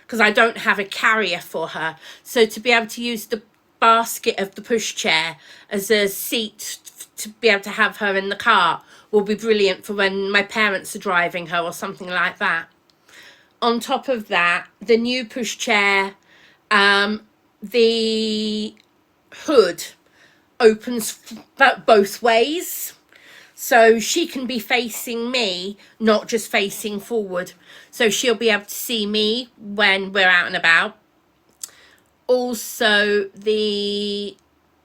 S1: because I don't have a carrier for her. So to be able to use the basket of the pushchair as a seat to be able to have her in the car will be brilliant for when my parents are driving her or something like that. On top of that, the new pushchair, the hood opens both ways, so she can be facing me, not just facing forward, so she'll be able to see me when we're out and about. Also,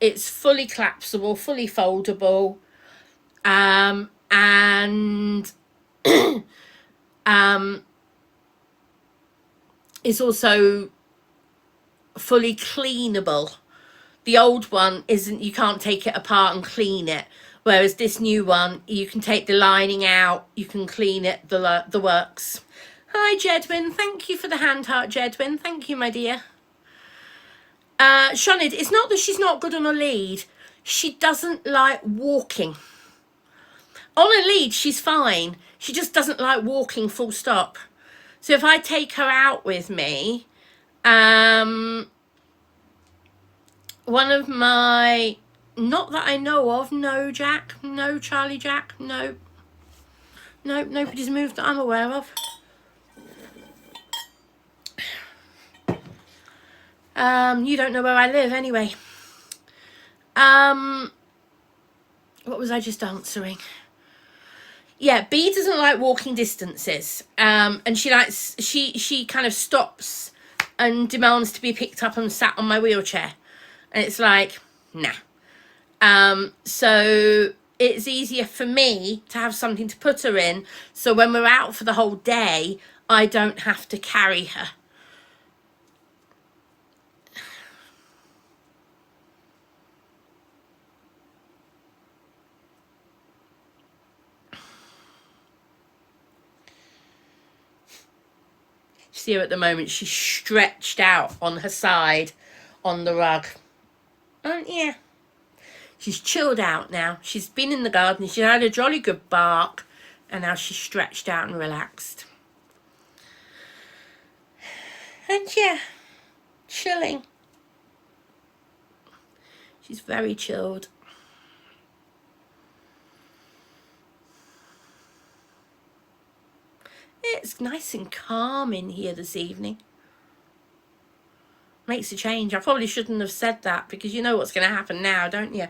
S1: it's fully collapsible, fully foldable, and it's also fully cleanable. The old one isn't, you can't take it apart and clean it, whereas this new one, you can take the lining out, you can clean it, the works. Hi Jedwin, thank you for the hand heart, Jedwin, thank you my dear. Shonid, it's not that she's not good on a lead, she doesn't like walking. On a lead she's fine, she just doesn't like walking, full stop. So if I take her out with me, one of my, not that I know of, no Jack, no Charlie Jack, no, nobody's moved that I'm aware of. You don't know where I live anyway. What was I just answering? Yeah, B doesn't like walking distances, and she kind of stops and demands to be picked up and sat on my wheelchair, and it's like, nah. So it's easier for me to have something to put her in, so when we're out for the whole day, I don't have to carry her. See her at the moment, she's stretched out on her side on the rug. Yeah, she's chilled out now. She's been in the garden, she's had a jolly good bark, and now she's stretched out and relaxed. And yeah, chilling. She's very chilled. It's nice and calm in here this evening. Makes a change. I probably shouldn't have said that, because you know what's going to happen now, don't you?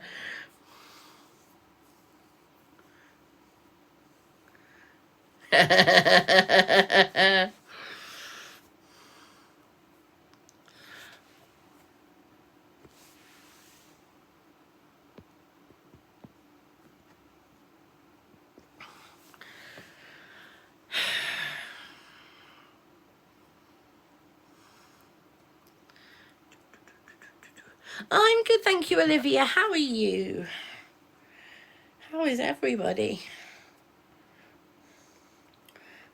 S1: I'm good, thank you, Olivia. How are you? How is everybody?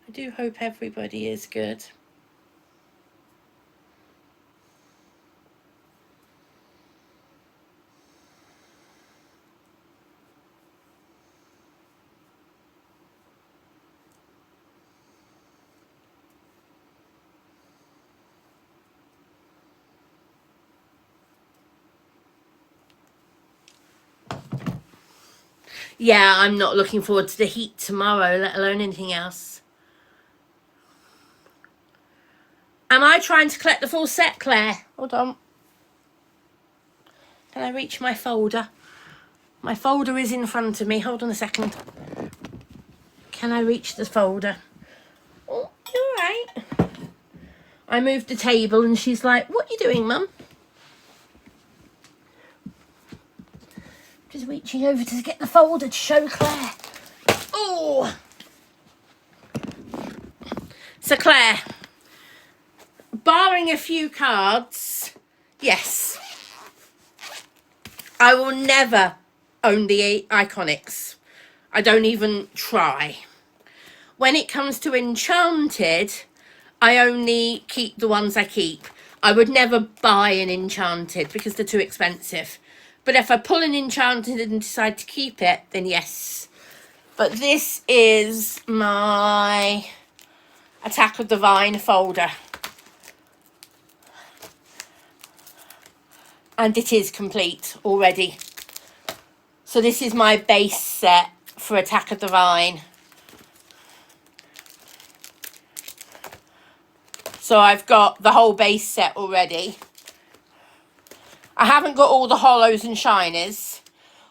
S1: I do hope everybody is good. Yeah, I'm not looking forward to the heat tomorrow, let alone anything else. Am I trying to collect the full set, Claire? Hold on. Can I reach my folder? My folder is in front of me. Hold on a second. Can I reach the folder? Oh, you're right. I moved the table and she's like, what are you doing, Mum? Just reaching over to get the folder to show Claire. Oh! So Claire, barring a few cards, yes, I will never own the Iconics. I don't even try. When it comes to Enchanted, I only keep the ones I keep. I would never buy an Enchanted because they're too expensive. But if I pull an Enchanted and decide to keep it, then yes. But this is my Attack of the Vine folder. And it is complete already. So this is my base set for Attack of the Vine. So I've got the whole base set already. I haven't got all the hollows and shinies.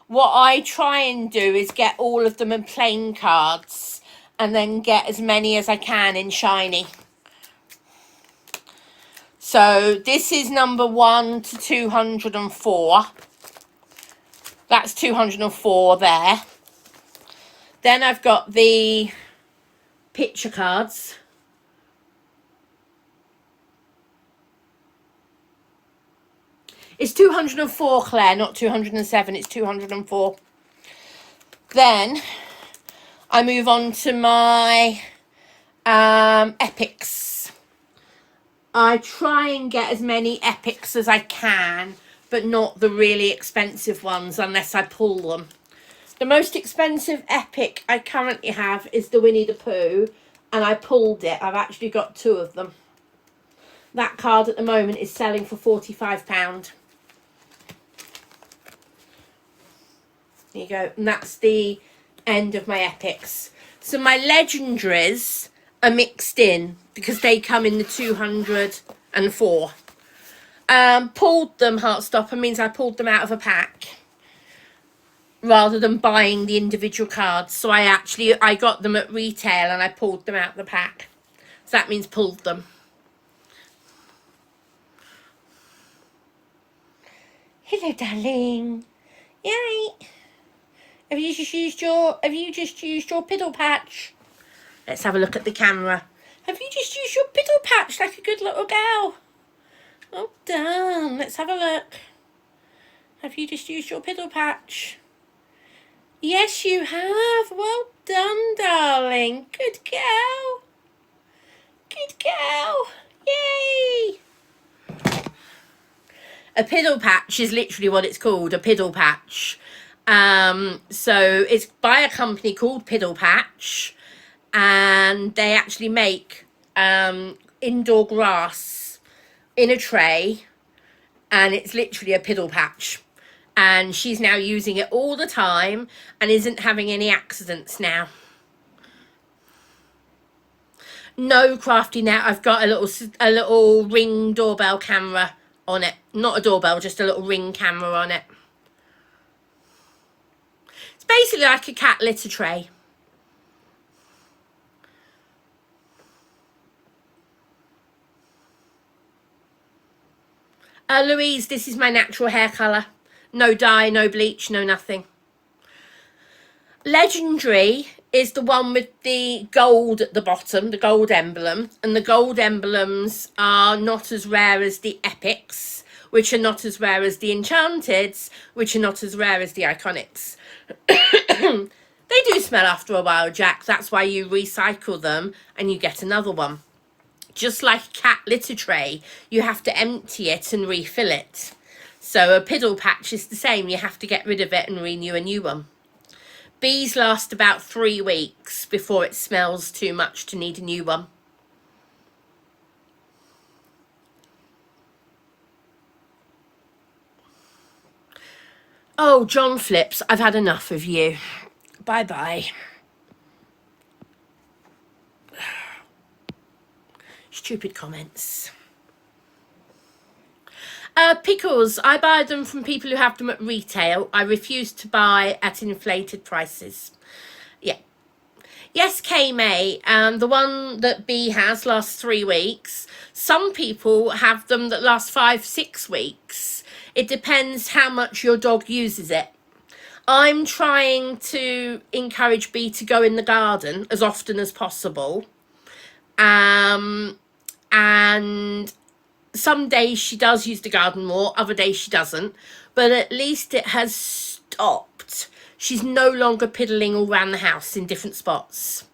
S1: What I try and do is get all of them in plain cards and then get as many as I can in shiny. So this is number 1 to 204. That's 204 there. Then I've got the picture cards. It's 204, Claire, not 207. It's 204. Then I move on to my epics. I try and get as many epics as I can, but not the really expensive ones unless I pull them. The most expensive epic I currently have is the Winnie the Pooh, and I pulled it. I've actually got 2 of them. That card at the moment is selling for £45. There you go. And that's the end of my epics. So my legendaries are mixed in because they come in the 204. Pulled them, Heartstopper, means I pulled them out of a pack rather than buying the individual cards. So I got them at retail and I pulled them out of the pack. So that means pulled them. Hello, darling. Yay. Have you just used your piddle patch? Let's have a look at the camera. Have you just used your piddle patch like a good little gal? Well done. Let's have a look. Have you just used your piddle patch? Yes, you have. Well done, darling. Good girl. Good girl. Yay. A piddle patch is literally what it's called, a piddle patch. So it's by a company called Piddle Patch, and they actually make indoor grass in a tray, and it's literally a piddle patch. And she's now using it all the time and isn't having any accidents now. No, Crafty, now I've got a little Ring doorbell camera on it. Not a doorbell, just a little Ring camera on it. Basically like a cat litter tray. Louise, this is my natural hair colour. No dye, no bleach, no nothing. Legendary is the one with the gold at the bottom, the gold emblem. And the gold emblems are not as rare as the epics, which are not as rare as the enchanteds, which are not as rare as the iconics. They do smell after a while, Jack. That's why you recycle them and you get another one. Just like a cat litter tray, you have to empty it and refill it. So a piddle patch is the same. You have to get rid of it and renew a new one. Bees last about 3 weeks before it smells too much to need a new one. Oh, John Flips, I've had enough of you. Bye-bye. Stupid comments. Pickles, I buy them from people who have them at retail. I refuse to buy at inflated prices. Yeah. Yes, K-May, the one that B has lasts 3 weeks. Some people have them that last 5-6 weeks. It depends how much your dog uses it. I'm trying to encourage B to go in the garden as often as possible. And some days she does use the garden more, other days she doesn't. But at least it has stopped. She's no longer piddling all around the house in different spots.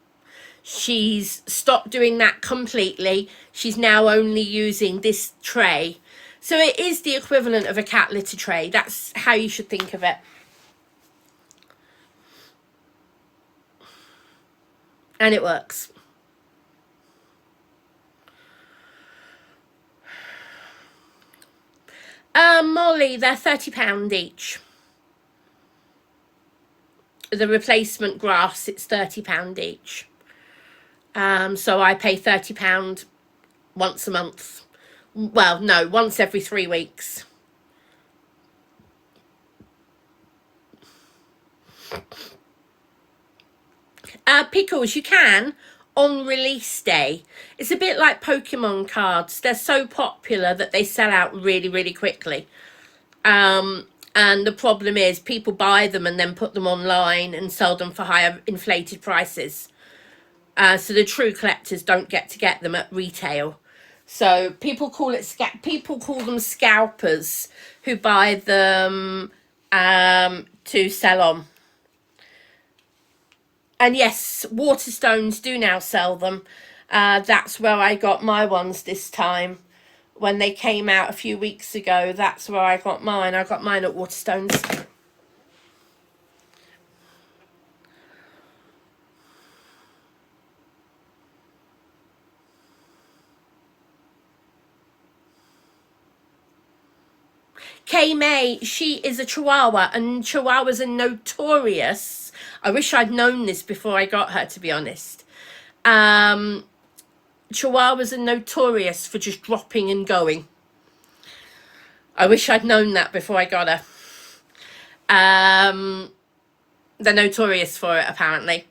S1: She's stopped doing that completely. She's now only using this tray. So it is the equivalent of a cat litter tray. That's how you should think of it. And it works. Molly, they're £30 each. The replacement grass, it's £30 each. So I pay £30 once a month. Well, no, once every 3 weeks. Pickles, you can on release day. It's a bit like Pokemon cards. They're so popular that they sell out really, really quickly. And the problem is people buy them and then put them online and sell them for higher inflated prices. So the true collectors don't get to get them at retail. So people call them scalpers who buy them to sell on. And yes, Waterstones do now sell them. That's where I got my ones this time. When they came out a few weeks ago, that's where I got mine. I got mine at Waterstones. Kay May, she is a Chihuahua, and Chihuahuas are notorious. I wish I'd known this before I got her, to be honest. Chihuahuas are notorious for just dropping and going. I wish I'd known that before I got her. They're notorious for it, apparently.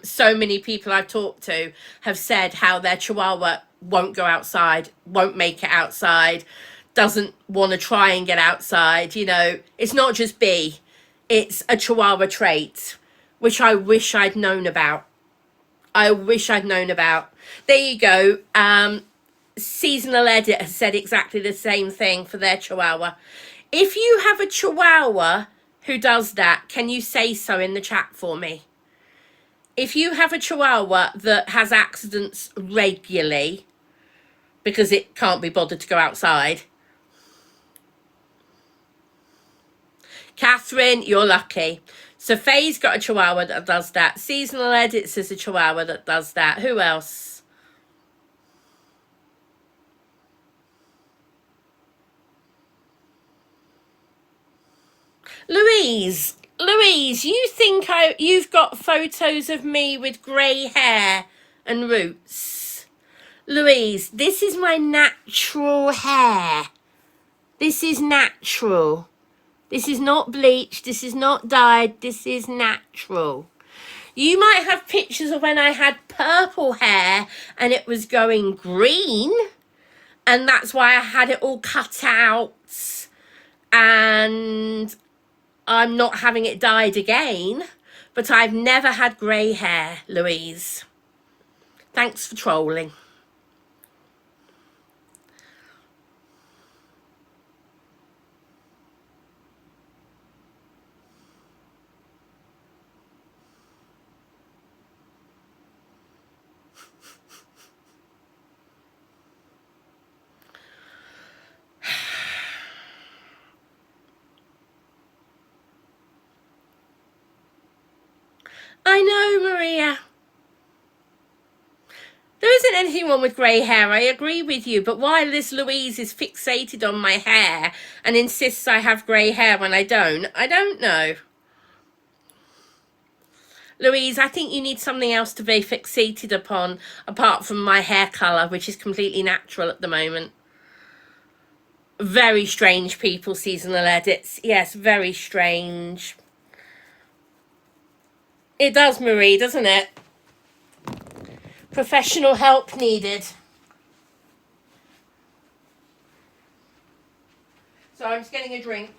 S1: So many people I've talked to have said how their Chihuahua won't go outside, won't make it outside, doesn't want to try and get outside. You know, it's not just B, it's a Chihuahua trait, which I wish I'd known about. There you go. Seasonal Edit has said exactly the same thing for their Chihuahua. If you have a Chihuahua who does that, can you say so in the chat for me? If you have a Chihuahua that has accidents regularly because it can't be bothered to go outside. Catherine, you're lucky. So Faye's got a Chihuahua that does that. Seasonal Edits is a Chihuahua that does that. Who else? Louise, you think you've got photos of me with grey hair and roots? Louise, this is my natural hair. This is natural. This is not bleached. This is not dyed. This is natural. You might have pictures of when I had purple hair and it was going green. And that's why I had it all cut out. And I'm not having it dyed again. But I've never had grey hair, Louise. Thanks for trolling. I know, Maria. There isn't anything wrong with grey hair, I agree with you, but why this Louise is fixated on my hair and insists I have grey hair when I don't know. Louise, I think you need something else to be fixated upon apart from my hair colour, which is completely natural at the moment. Very strange people, Seasonal Edits. Yes, very strange. It does, Marie, doesn't it? Professional help needed. So I'm just getting a drink.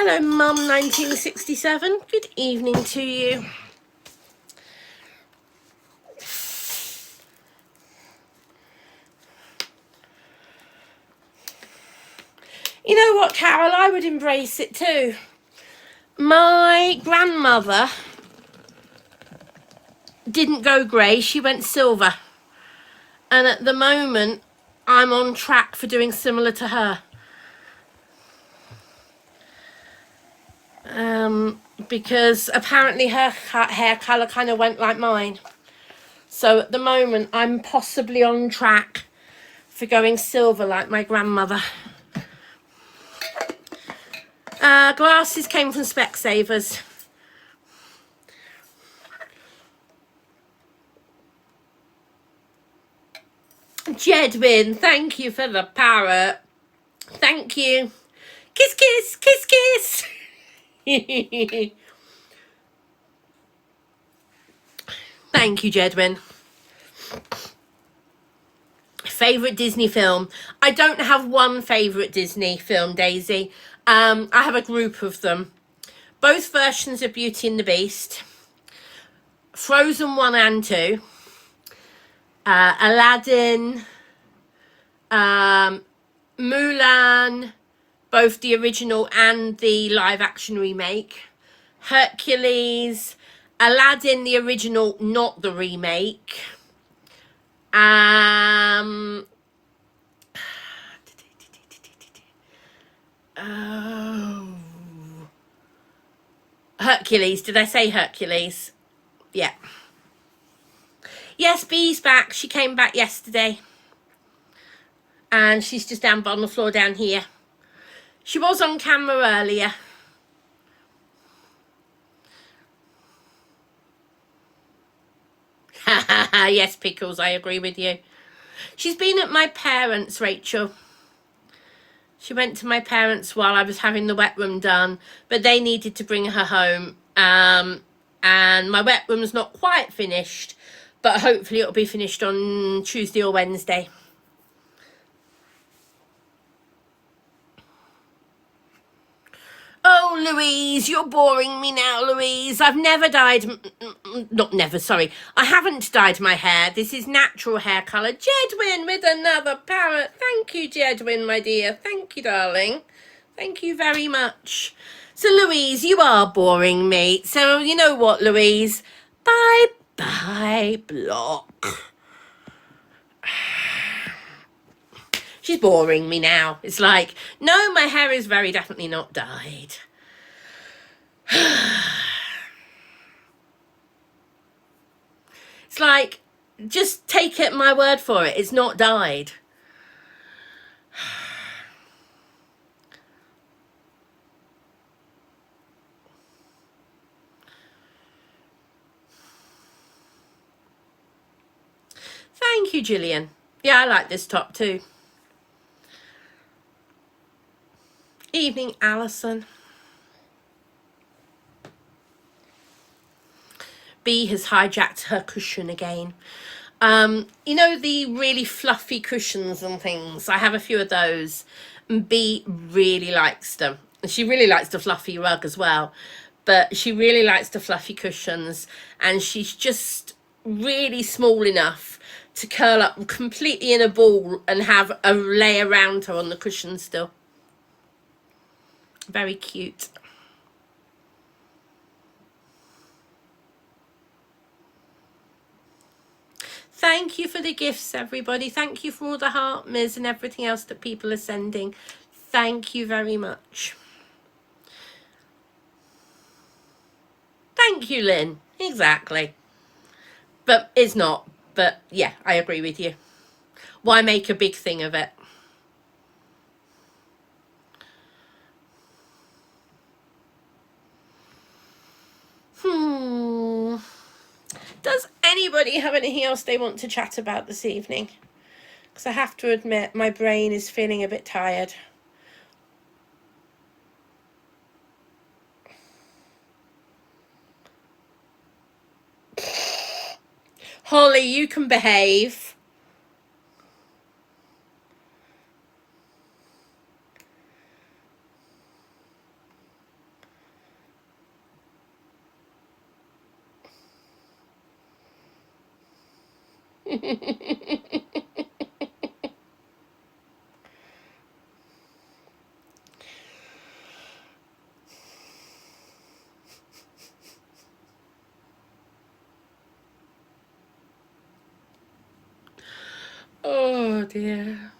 S1: Hello, Mum 1967. Good evening to you. You know what, Carol? I would embrace it too. My grandmother didn't go grey, she went silver. And at the moment, I'm on track for doing similar to her. Because apparently her hair colour kind of went like mine. So at the moment, I'm possibly on track for going silver like my grandmother. Glasses came from Specsavers. Jedwin, thank you for the parrot. Thank you. Kiss, kiss, kiss, kiss. Thank you, Jedwin. Favourite Disney film? I don't have one favourite Disney film, Daisy. I have a group of them. Both versions of Beauty and the Beast. Frozen 1 and 2. Aladdin. Mulan. Both the original and the live action remake. Hercules. Aladdin, the original, not the remake. Oh, Hercules. Did I say Hercules? Yeah. Yes, Bee's back. She came back yesterday. And she's just down on the floor down here. She was on camera earlier. Yes, Pickles, I agree with you. She's been at my parents', Rachel. She went to my parents while I was having the wet room done, but they needed to bring her home. And my wet room's not quite finished, but hopefully it'll be finished on Tuesday or Wednesday. Oh, Louise, you're boring me now, Louise. I've never dyed... Not never, sorry. I haven't dyed my hair. This is natural hair colour. Jedwin with another parrot. Thank you, Jedwin, my dear. Thank you, darling. Thank you very much. So, Louise, you are boring me. So, you know what, Louise? Bye-bye, block. She's boring me now. It's like, no, my hair is very definitely not dyed. It's like, just take it my word for it. It's not dyed. Thank you, Gillian. Yeah, I like this top too. Evening, Alison. B has hijacked her cushion again. You know the really fluffy cushions and things? I have a few of those. And B really likes them. She really likes the fluffy rug as well. But she really likes the fluffy cushions. And she's just really small enough to curl up completely in a ball and have a lay around her on the cushion still. Very cute. Thank you for the gifts, everybody. Thank you for all the heart mirrors and everything else that people are sending. Thank you very much. Thank you, Lynn. Exactly. But it's not. But yeah, I agree with you. Why make a big thing of it? Does anybody have anything else they want to chat about this evening? Because I have to admit, my brain is feeling a bit tired. Holly, you can behave. Oh dear.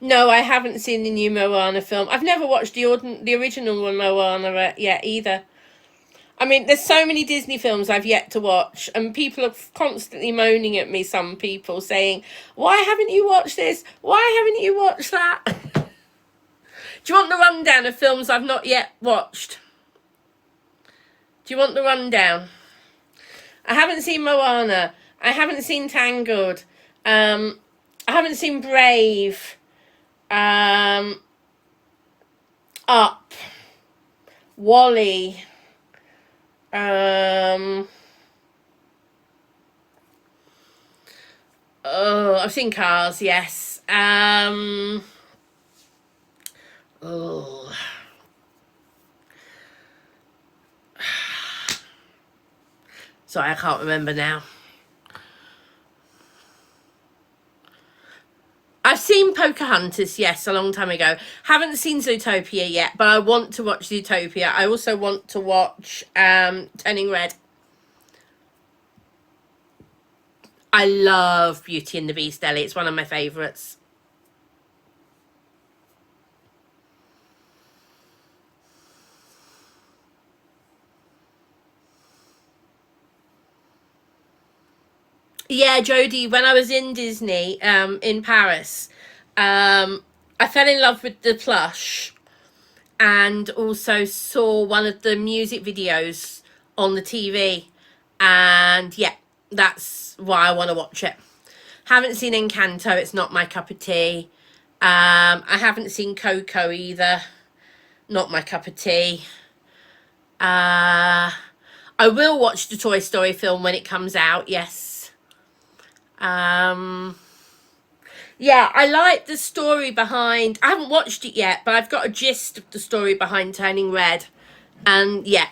S1: No, I haven't seen the new Moana film. I've never watched the original one Moana yet either. I mean, there's so many Disney films I've yet to watch, and people are constantly moaning at me. Some people saying, "Why haven't you watched this? Why haven't you watched that?" Do you want the rundown of films I've not yet watched? Do you want the rundown? I haven't seen Moana. I haven't seen Tangled. I haven't seen Brave. Um, Up. Wally. Um, oh, I've seen Cars. Yes. Oh. Sorry, I can't remember now. I've seen Pocahontas, yes, a long time ago. Haven't seen Zootopia yet, but I want to watch Zootopia. I also want to watch Turning Red. I love Beauty and the Beast, Ellie. It's one of my favourites. Yeah, Jodie, when I was in Disney, in Paris, I fell in love with the plush and also saw one of the music videos on the TV. And yeah, that's why I want to watch it. Haven't seen Encanto, it's not my cup of tea. I haven't seen Coco either, not my cup of tea. I will watch the Toy Story film when it comes out, yes. Um, yeah, I like the story behind. I haven't watched it yet, but I've got a gist of the story behind Turning Red. And yeah.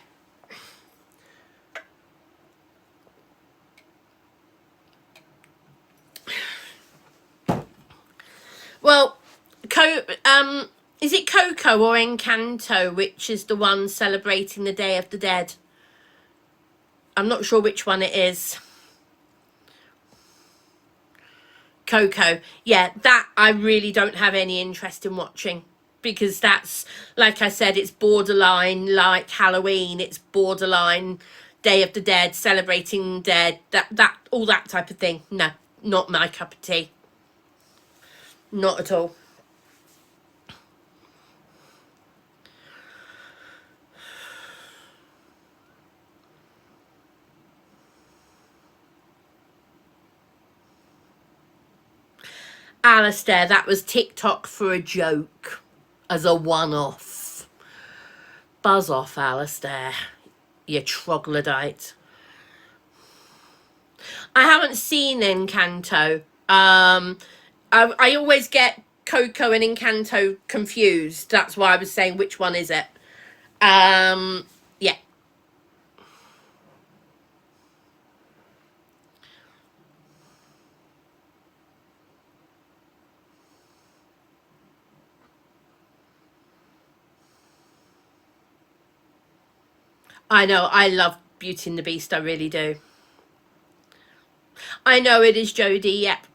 S1: Well, is it Coco or Encanto, which is the one celebrating the Day of the Dead? I'm not sure which one it is. Coco. Yeah, that I really don't have any interest in watching, because that's, like I said, it's borderline like Halloween, it's borderline Day of the Dead, celebrating dead, that all that type of thing. No, not my cup of tea. Not at all. Alistair, that was TikTok for a joke, as a one-off. Buzz off, Alistair, you troglodyte. I haven't seen Encanto. I always get Coco and Encanto confused. That's why I was saying which one is it. Yeah. I know. I love Beauty and the Beast. I really do. I know it is Jodie. Yep.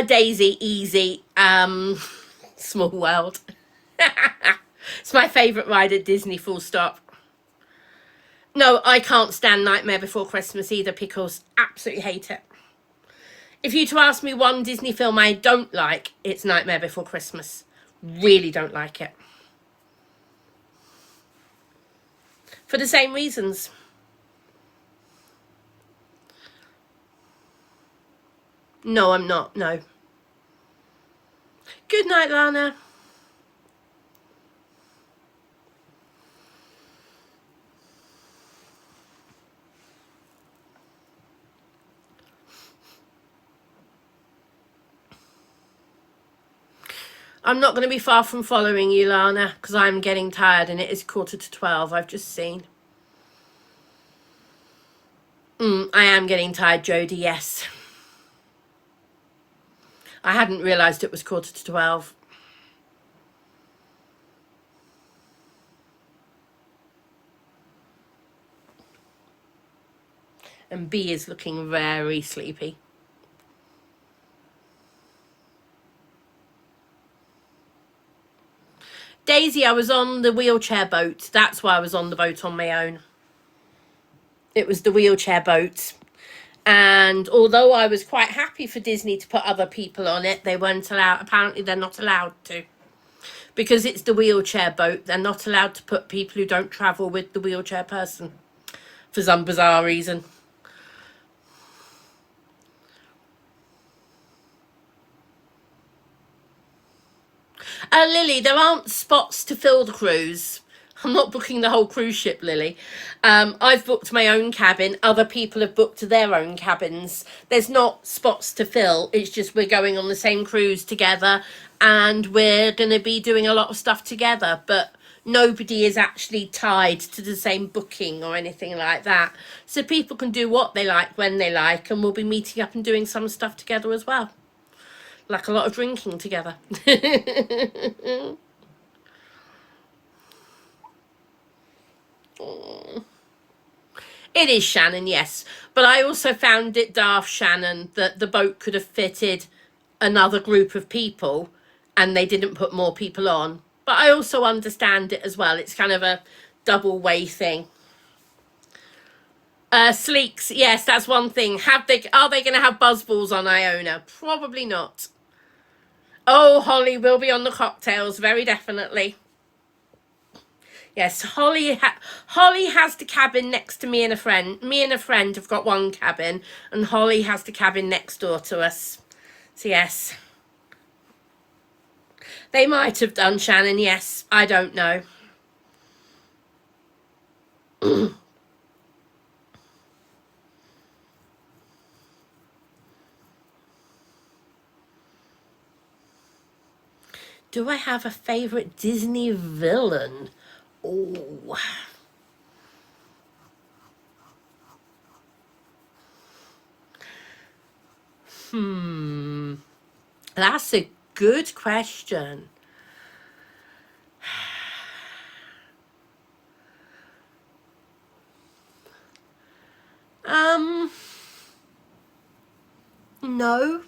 S1: Daisy, easy. Small World. It's my favourite ride at Disney, full stop. No, I can't stand Nightmare Before Christmas either, Pickles. Absolutely hate it. If you to ask me one Disney film I don't like, it's Nightmare Before Christmas. Really don't like it. For the same reasons. No, I'm not. No. Good night, Lana. I'm not going to be far from following you, Lana, because I'm getting tired and it is 11:45. I've just seen. I am getting tired, Jodie, yes. I hadn't realised it was 11:45. And B is looking very sleepy. Daisy, I was on the wheelchair boat. That's why I was on the boat on my own. It was the wheelchair boat. And although I was quite happy for Disney to put other people on it, they weren't allowed. Apparently, they're not allowed to. Because it's the wheelchair boat, they're not allowed to put people who don't travel with the wheelchair person. For some bizarre reason. Lily, there aren't spots to fill the cruise. I'm not booking the whole cruise ship, Lily. I've booked my own cabin. Other people have booked their own cabins. There's not spots to fill. It's just we're going on the same cruise together and we're going to be doing a lot of stuff together. But nobody is actually tied to the same booking or anything like that. So people can do what they like when they like, and we'll be meeting up and doing some stuff together as well. Like a lot of drinking together. It is, Shannon, yes. But I also found it daft, Shannon, that the boat could have fitted another group of people and they didn't put more people on. But I also understand it as well. It's kind of a double way thing. Sleeks, yes, that's one thing. Are they going to have buzzballs on Iona? Probably not. Oh, Holly will be on the cocktails, very definitely. Yes, Holly has the cabin next to me and a friend. Me and a friend have got one cabin, and Holly has the cabin next door to us. So yes. They might have done, Shannon, yes. I don't know. Do I have a favourite Disney villain? Oh. That's a good question. No.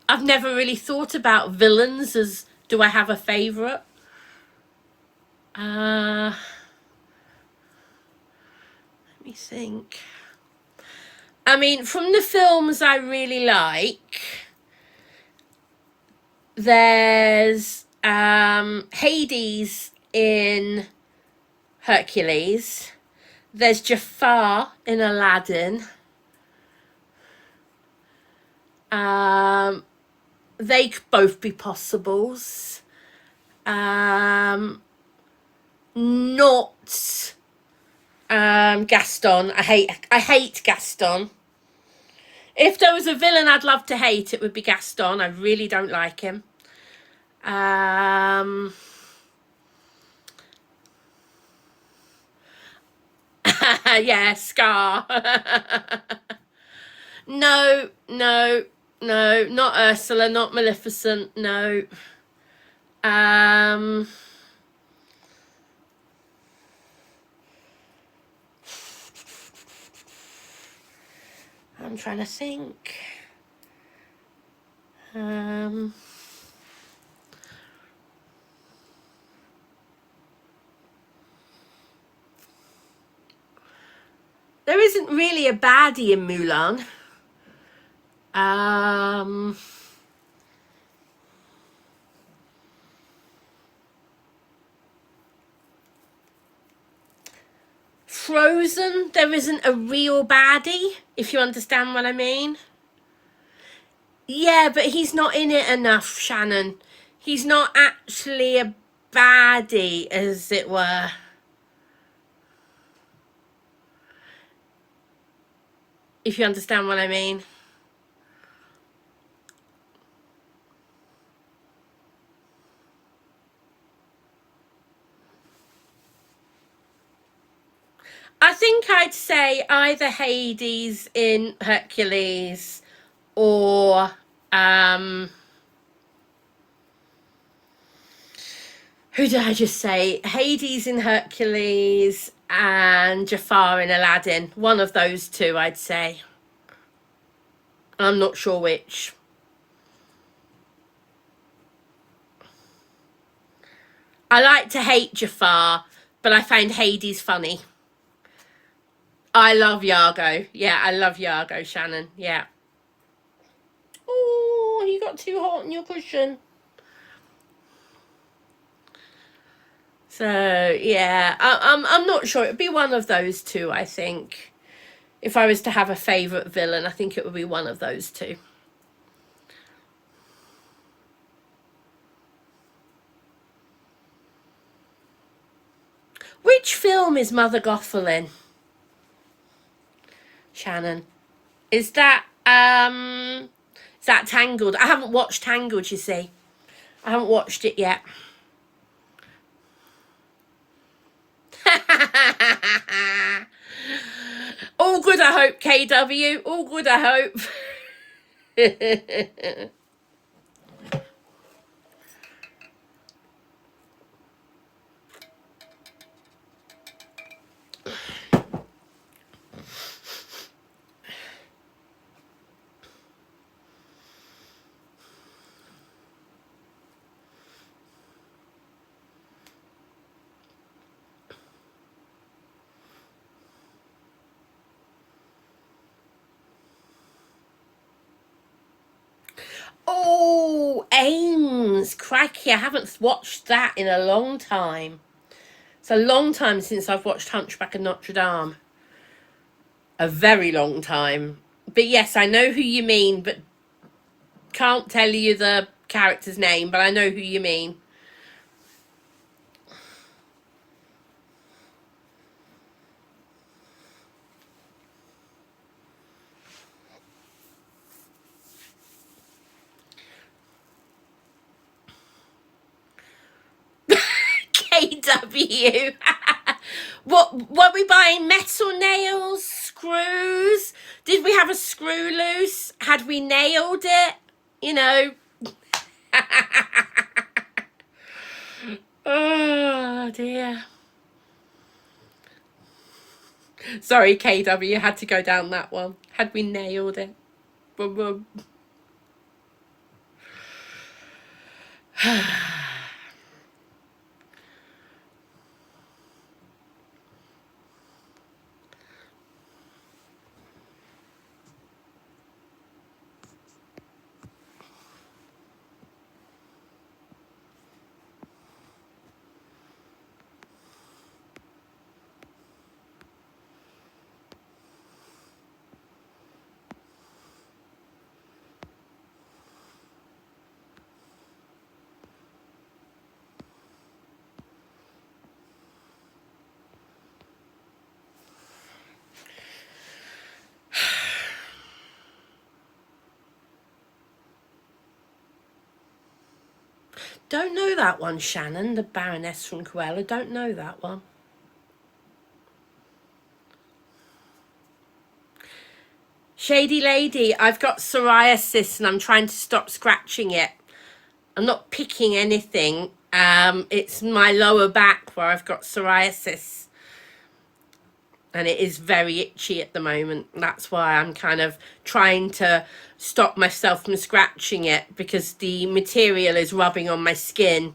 S1: I've never really thought about villains as, do I have a favourite? Let me think. I mean, from the films I really like, there's Hades in Hercules. There's Jafar in Aladdin. They could both be possibles. Not Gaston. I hate Gaston. If there was a villain I'd love to hate, it would be Gaston. I really don't like him. Yeah, Scar. No, not Ursula, not Maleficent, no. I'm trying to think. There isn't really a baddie in Mulan. Frozen, there isn't a real baddie, if you understand what I mean. Yeah, but he's not in it enough, Shannon. He's not actually a baddie, as it were. If you understand what I mean. I think I'd say either Hades in Hercules or who did I just say? Hades in Hercules and Jafar in Aladdin. One of those two, I'd say. I'm not sure which. I like to hate Jafar, but I find Hades funny. I love Yargo. Yeah, I love Yargo, Shannon. Yeah. Oh, you got too hot on your cushion. So yeah, I'm not sure. It'd be one of those two, I think. If I was to have a favourite villain, I think it would be one of those two. Which film is Mother Gothel in? Shannon. Is that Tangled? I haven't watched Tangled, you see. I haven't watched it yet. All good, I hope, KW. All good, I hope. Oh, Ames. Crikey, I haven't watched that in a long time. It's a long time since I've watched Hunchback of Notre Dame. A very long time. But yes, I know who you mean, but can't tell you the character's name, but I know who you mean. KW. What were we buying? Metal nails? Screws? Did we have a screw loose? Had we nailed it? You know. Oh dear. Sorry, KW, had to go down that one. Had we nailed it? Boom, boom. Don't know that one, Shannon, the Baroness from Cruella. Don't know that one. Shady Lady, I've got psoriasis and I'm trying to stop scratching it. I'm not picking anything. It's my lower back where I've got psoriasis. And it is very itchy at the moment. That's why I'm kind of trying to stop myself from scratching it, because the material is rubbing on my skin.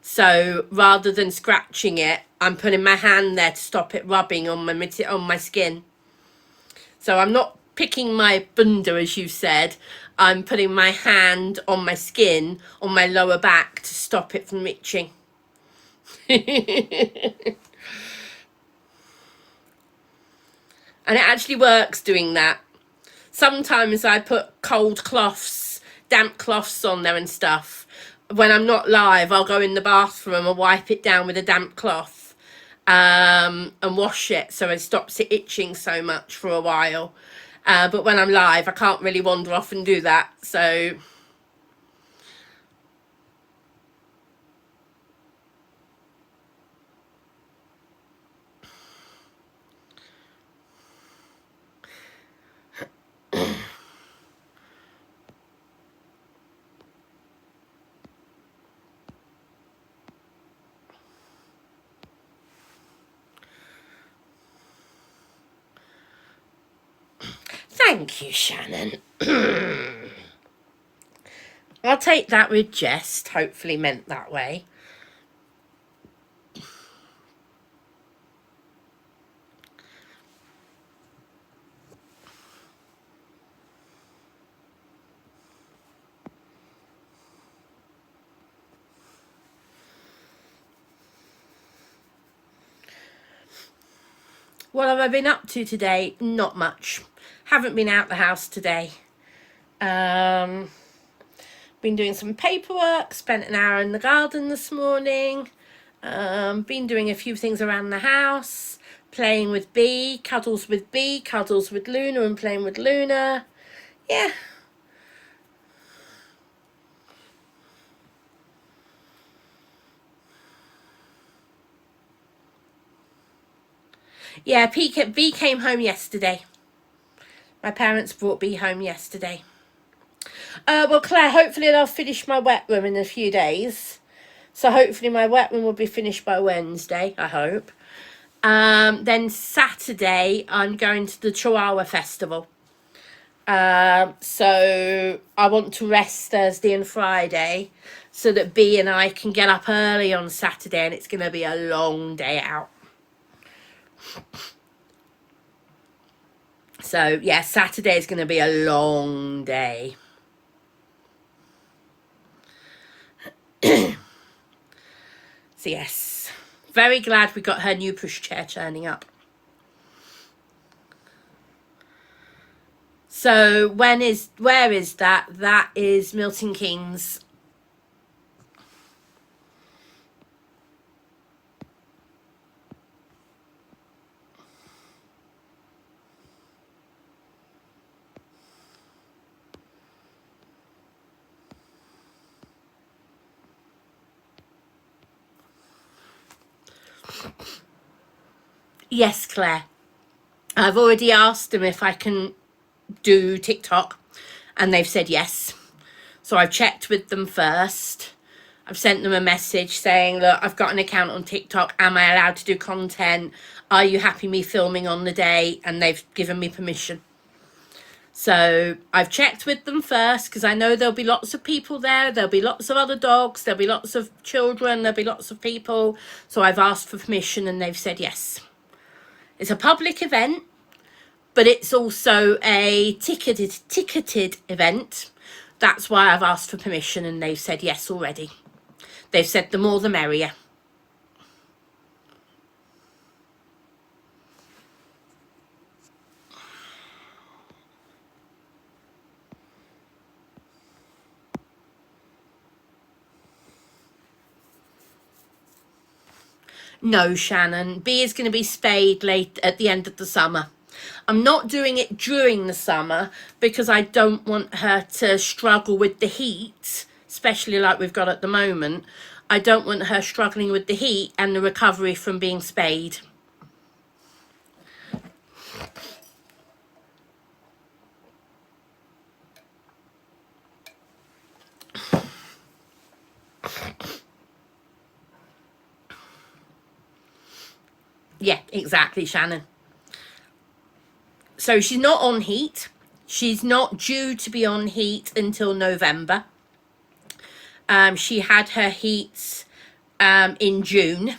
S1: So rather than scratching it, I'm putting my hand there to stop it rubbing on my skin. So I'm not picking my bunda, as you said. I'm putting my hand on my skin, on my lower back, to stop it from itching. And it actually works doing that. Sometimes I put cold cloths, damp cloths on there and stuff. When I'm not live, I'll go in the bathroom and wipe it down with a damp cloth, and wash it so it stops it itching so much for a while. But when I'm live, I can't really wander off and do that. So Thank you, Shannon. I'll take that with jest, hopefully meant that way. What have I been up to today? Not much. Haven't been out the house today. Been doing some paperwork, spent an hour in the garden this morning. Been doing a few things around the house, playing with B, cuddles with B, cuddles with Luna and playing with Luna. Yeah. Yeah, B came home yesterday. My parents brought B home yesterday. Well, Claire, hopefully they'll finish my wet room in a few days. So hopefully my wet room will be finished by Wednesday, I hope. Then Saturday, I'm going to the Chihuahua Festival. So I want to rest Thursday and Friday so that B and I can get up early on Saturday, and it's going to be a long day out. So, yeah, Saturday is going to be a long day. So, yes, very glad we got her new pushchair turning up. So, where is that? That is Milton Keynes. Yes, Claire. I've already asked them if I can do TikTok, and they've said yes. So I've checked with them first. I've sent them a message saying, look, I've got an account on TikTok. Am I allowed to do content? Are you happy me filming on the day? And they've given me permission. So I've checked with them first, because I know there'll be lots of people there. There'll be lots of other dogs. There'll be lots of children. There'll be lots of people. So I've asked for permission and they've said yes. It's a public event, but it's also a ticketed event. That's why I've asked for permission and they've said yes already. They've said the more the merrier. No, Shannon. B is going to be spayed late at the end of the summer. I'm not doing it during the summer because I don't want her to struggle with the heat, especially like we've got at the moment. I don't want her struggling with the heat and the recovery from being spayed. Yeah, exactly, Shannon. So she's not on heat. She's not due to be on heat until November. She had her heats in June.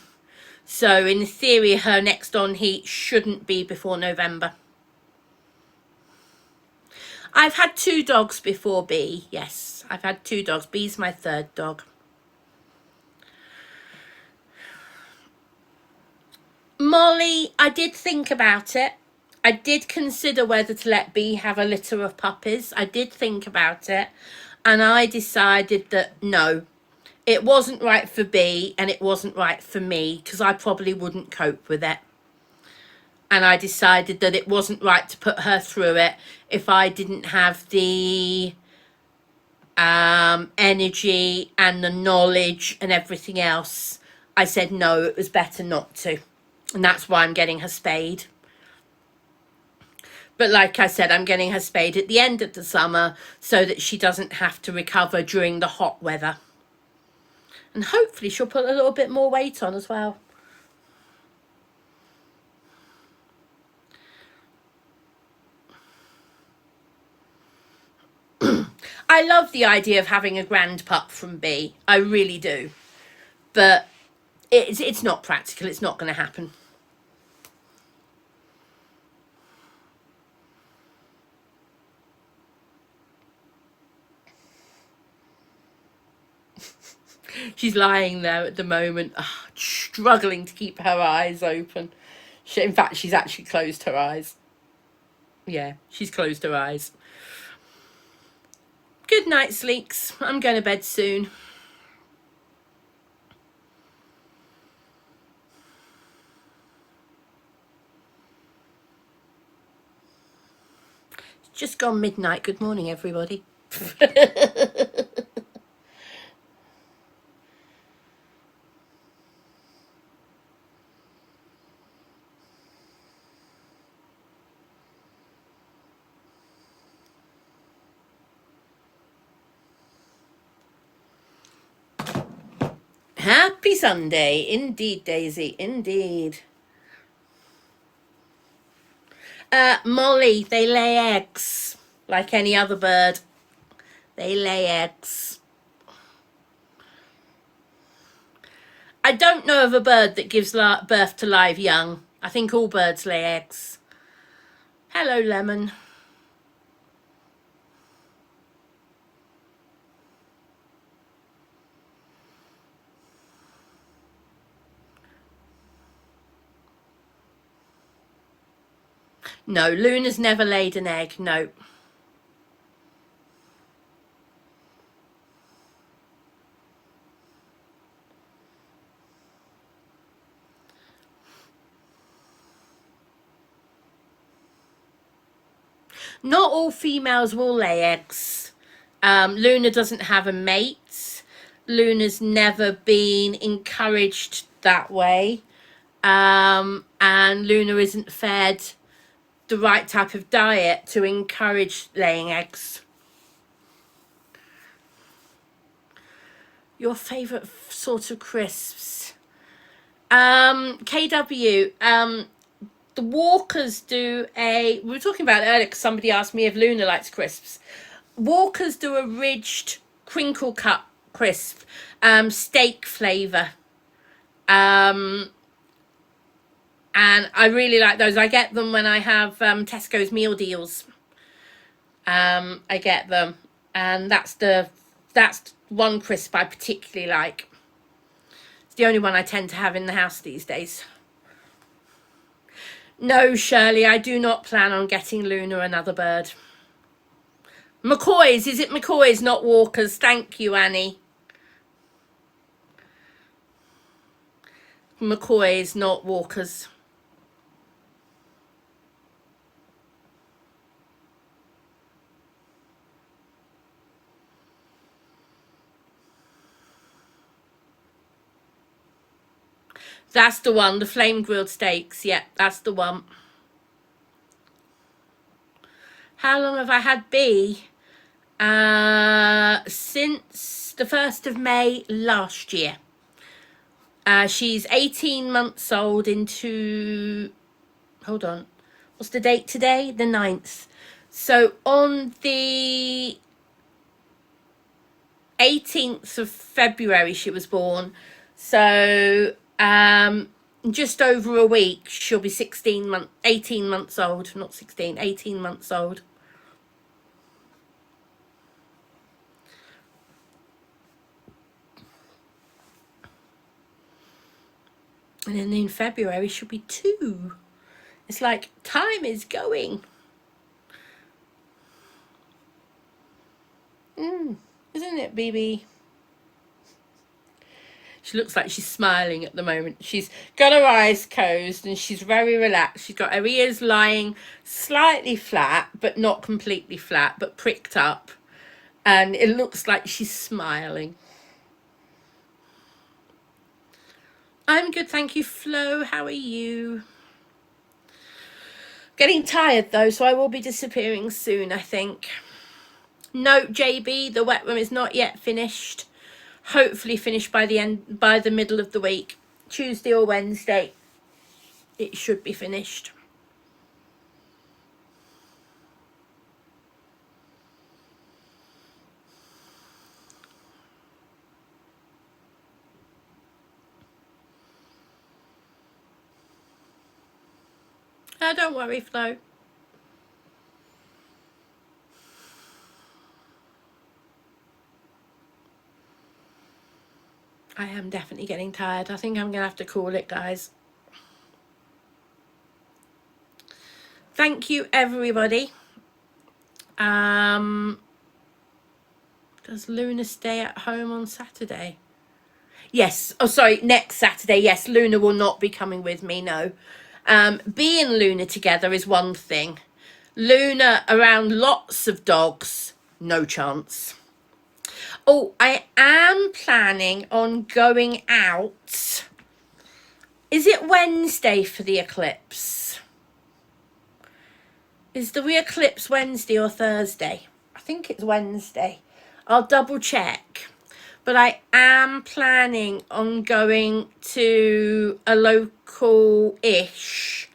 S1: So in theory, her next on heat shouldn't be before November. I've had 2 dogs before B. Yes, I've had 2 dogs. B's my 3rd dog. Molly, I did think about it. I did consider whether to let B have a litter of puppies. I did think about it. And I decided that no, it wasn't right for B and it wasn't right for me, because I probably wouldn't cope with it. And I decided that it wasn't right to put her through it if I didn't have the energy and the knowledge and everything else. I said no, it was better not to. And that's why I'm getting her spayed. But like I said, I'm getting her spayed at the end of the summer so that she doesn't have to recover during the hot weather. And hopefully she'll put a little bit more weight on as well. I love the idea of having a grand pup from B. I really do. But it's not practical. It's not going to happen. She's lying there at the moment, struggling to keep her eyes open. In fact, she's actually closed her eyes. Yeah, she's closed her eyes. Good night, Sleeks. I'm going to bed soon. It's just gone midnight. Good morning, everybody. Happy Sunday. Indeed, Daisy. Indeed. Molly, they lay eggs. Like any other bird. They lay eggs. I don't know of a bird that gives birth to live young. I think all birds lay eggs. Hello, Lemon. No, Luna's never laid an egg. No. Not all females will lay eggs. Luna doesn't have a mate. Luna's never been encouraged that way. And Luna isn't fed the right type of diet to encourage laying eggs. Your favourite sort of crisps? KW, the Walkers do we were talking about it earlier because somebody asked me if Luna likes crisps. Walkers do a ridged crinkle cut crisp, steak flavour. And I really like those. I get them when I have Tesco's meal deals. I get them, and that's one crisp I particularly like. It's the only one I tend to have in the house these days. No, Shirley, I do not plan on getting Luna another bird. McCoy's, is it McCoy's, not Walker's? Thank you, Annie. McCoy's, not Walker's. That's the one, the flame grilled steaks. Yeah, that's the one. How long have I had B? Since the 1st of May last year. She's 18 months old into... Hold on. What's the date today? The 9th. So on the 18th of February she was born. So just over a week she'll be 18 months old. Not 16, 18 months old. And then in February she'll be 2. It's like time is going. Isn't it, BB? She looks like she's smiling at the moment. She's got her eyes closed and she's very relaxed. She's got her ears lying slightly flat, but not completely flat, but pricked up. And it looks like she's smiling. I'm good, thank you, Flo. How are you? Getting tired though, so I will be disappearing soon, I think. No, JB, the wet room is not yet finished. Hopefully finished by the middle of the week. Tuesday or Wednesday. It should be finished. Oh, don't worry, Flo. I am definitely getting tired. I think I'm going to have to call it, guys. Thank you, everybody. Does Luna stay at home on Saturday? Yes. Oh, sorry. Next Saturday. Yes. Luna will not be coming with me. No. Bee and Luna together is one thing. Luna around lots of dogs, no chance. Oh, I am planning on going out. Is it Wednesday for the eclipse? Is the eclipse Wednesday or Thursday? I think it's Wednesday. I'll double check. But I am planning on going to a local-ish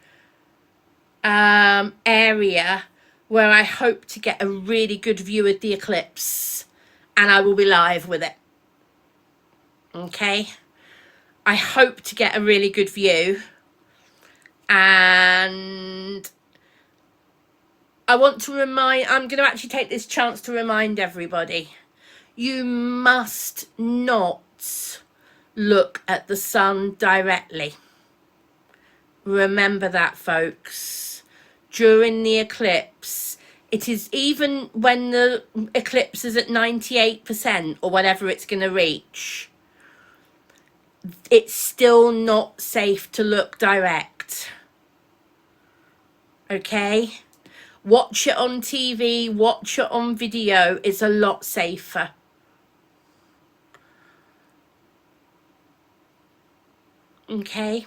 S1: area where I hope to get a really good view of the eclipse, and I will be live with it. Okay, I hope to get a really good view, and I want to I'm going to actually take this chance to remind everybody, you must not look at the sun directly. Remember that, folks. During the eclipse, it is, even when the eclipse is at 98% or whatever it's going to reach, it's still not safe to look direct. Okay? Watch it on TV, watch it on video. It's a lot safer. Okay?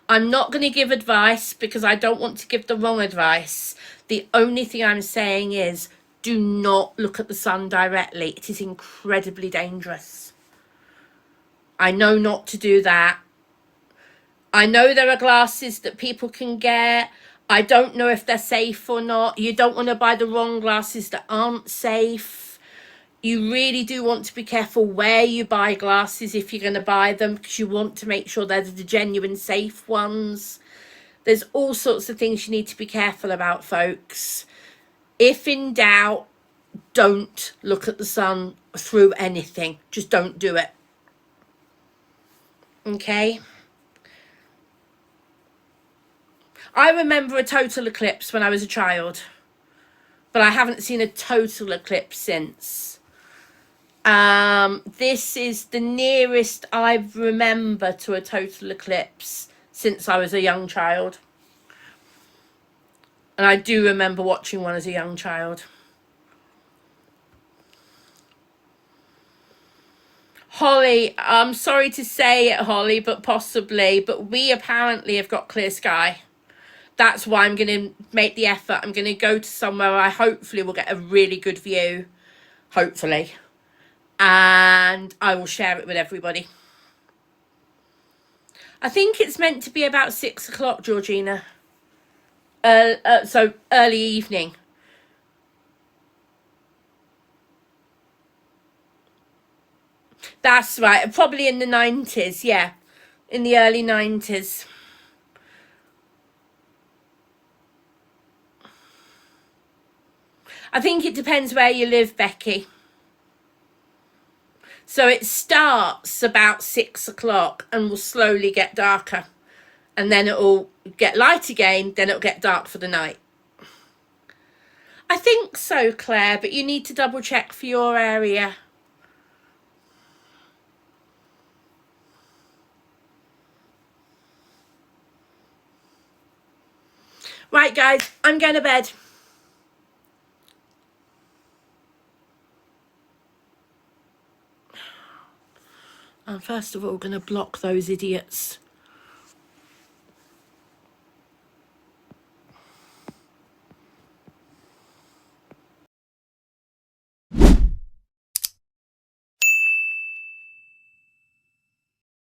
S1: I'm not going to give advice because I don't want to give the wrong advice. The only thing I'm saying is, do not look at the sun directly. It is incredibly dangerous. I know not to do that. I know there are glasses that people can get. I don't know if they're safe or not. You don't want to buy the wrong glasses that aren't safe. You really do want to be careful where you buy glasses if you're going to buy them, because you want to make sure they're the genuine safe ones. There's all sorts of things you need to be careful about, folks. If in doubt, don't look at the sun through anything. Just don't do it. Okay? I remember a total eclipse when I was a child, but I haven't seen a total eclipse since. This is the nearest I remember to a total eclipse since I was a young child. And I do remember watching one as a young child. Holly, I'm sorry to say it, Holly, but possibly. But we apparently have got clear sky. That's why I'm going to make the effort. I'm going to go to somewhere where I hopefully will get a really good view. Hopefully. And I will share it with everybody. I think it's meant to be about 6 o'clock, Georgina. So early evening. That's right. Probably in the 90s. Yeah. In the early 90s. I think it depends where you live, Becky. So it starts about 6 o'clock and will slowly get darker. And then it'll get light again. Then it'll get dark for the night. I think so, Claire, but you need to double check for your area. Right, guys, I'm going to bed. I'm first of all going to block those idiots.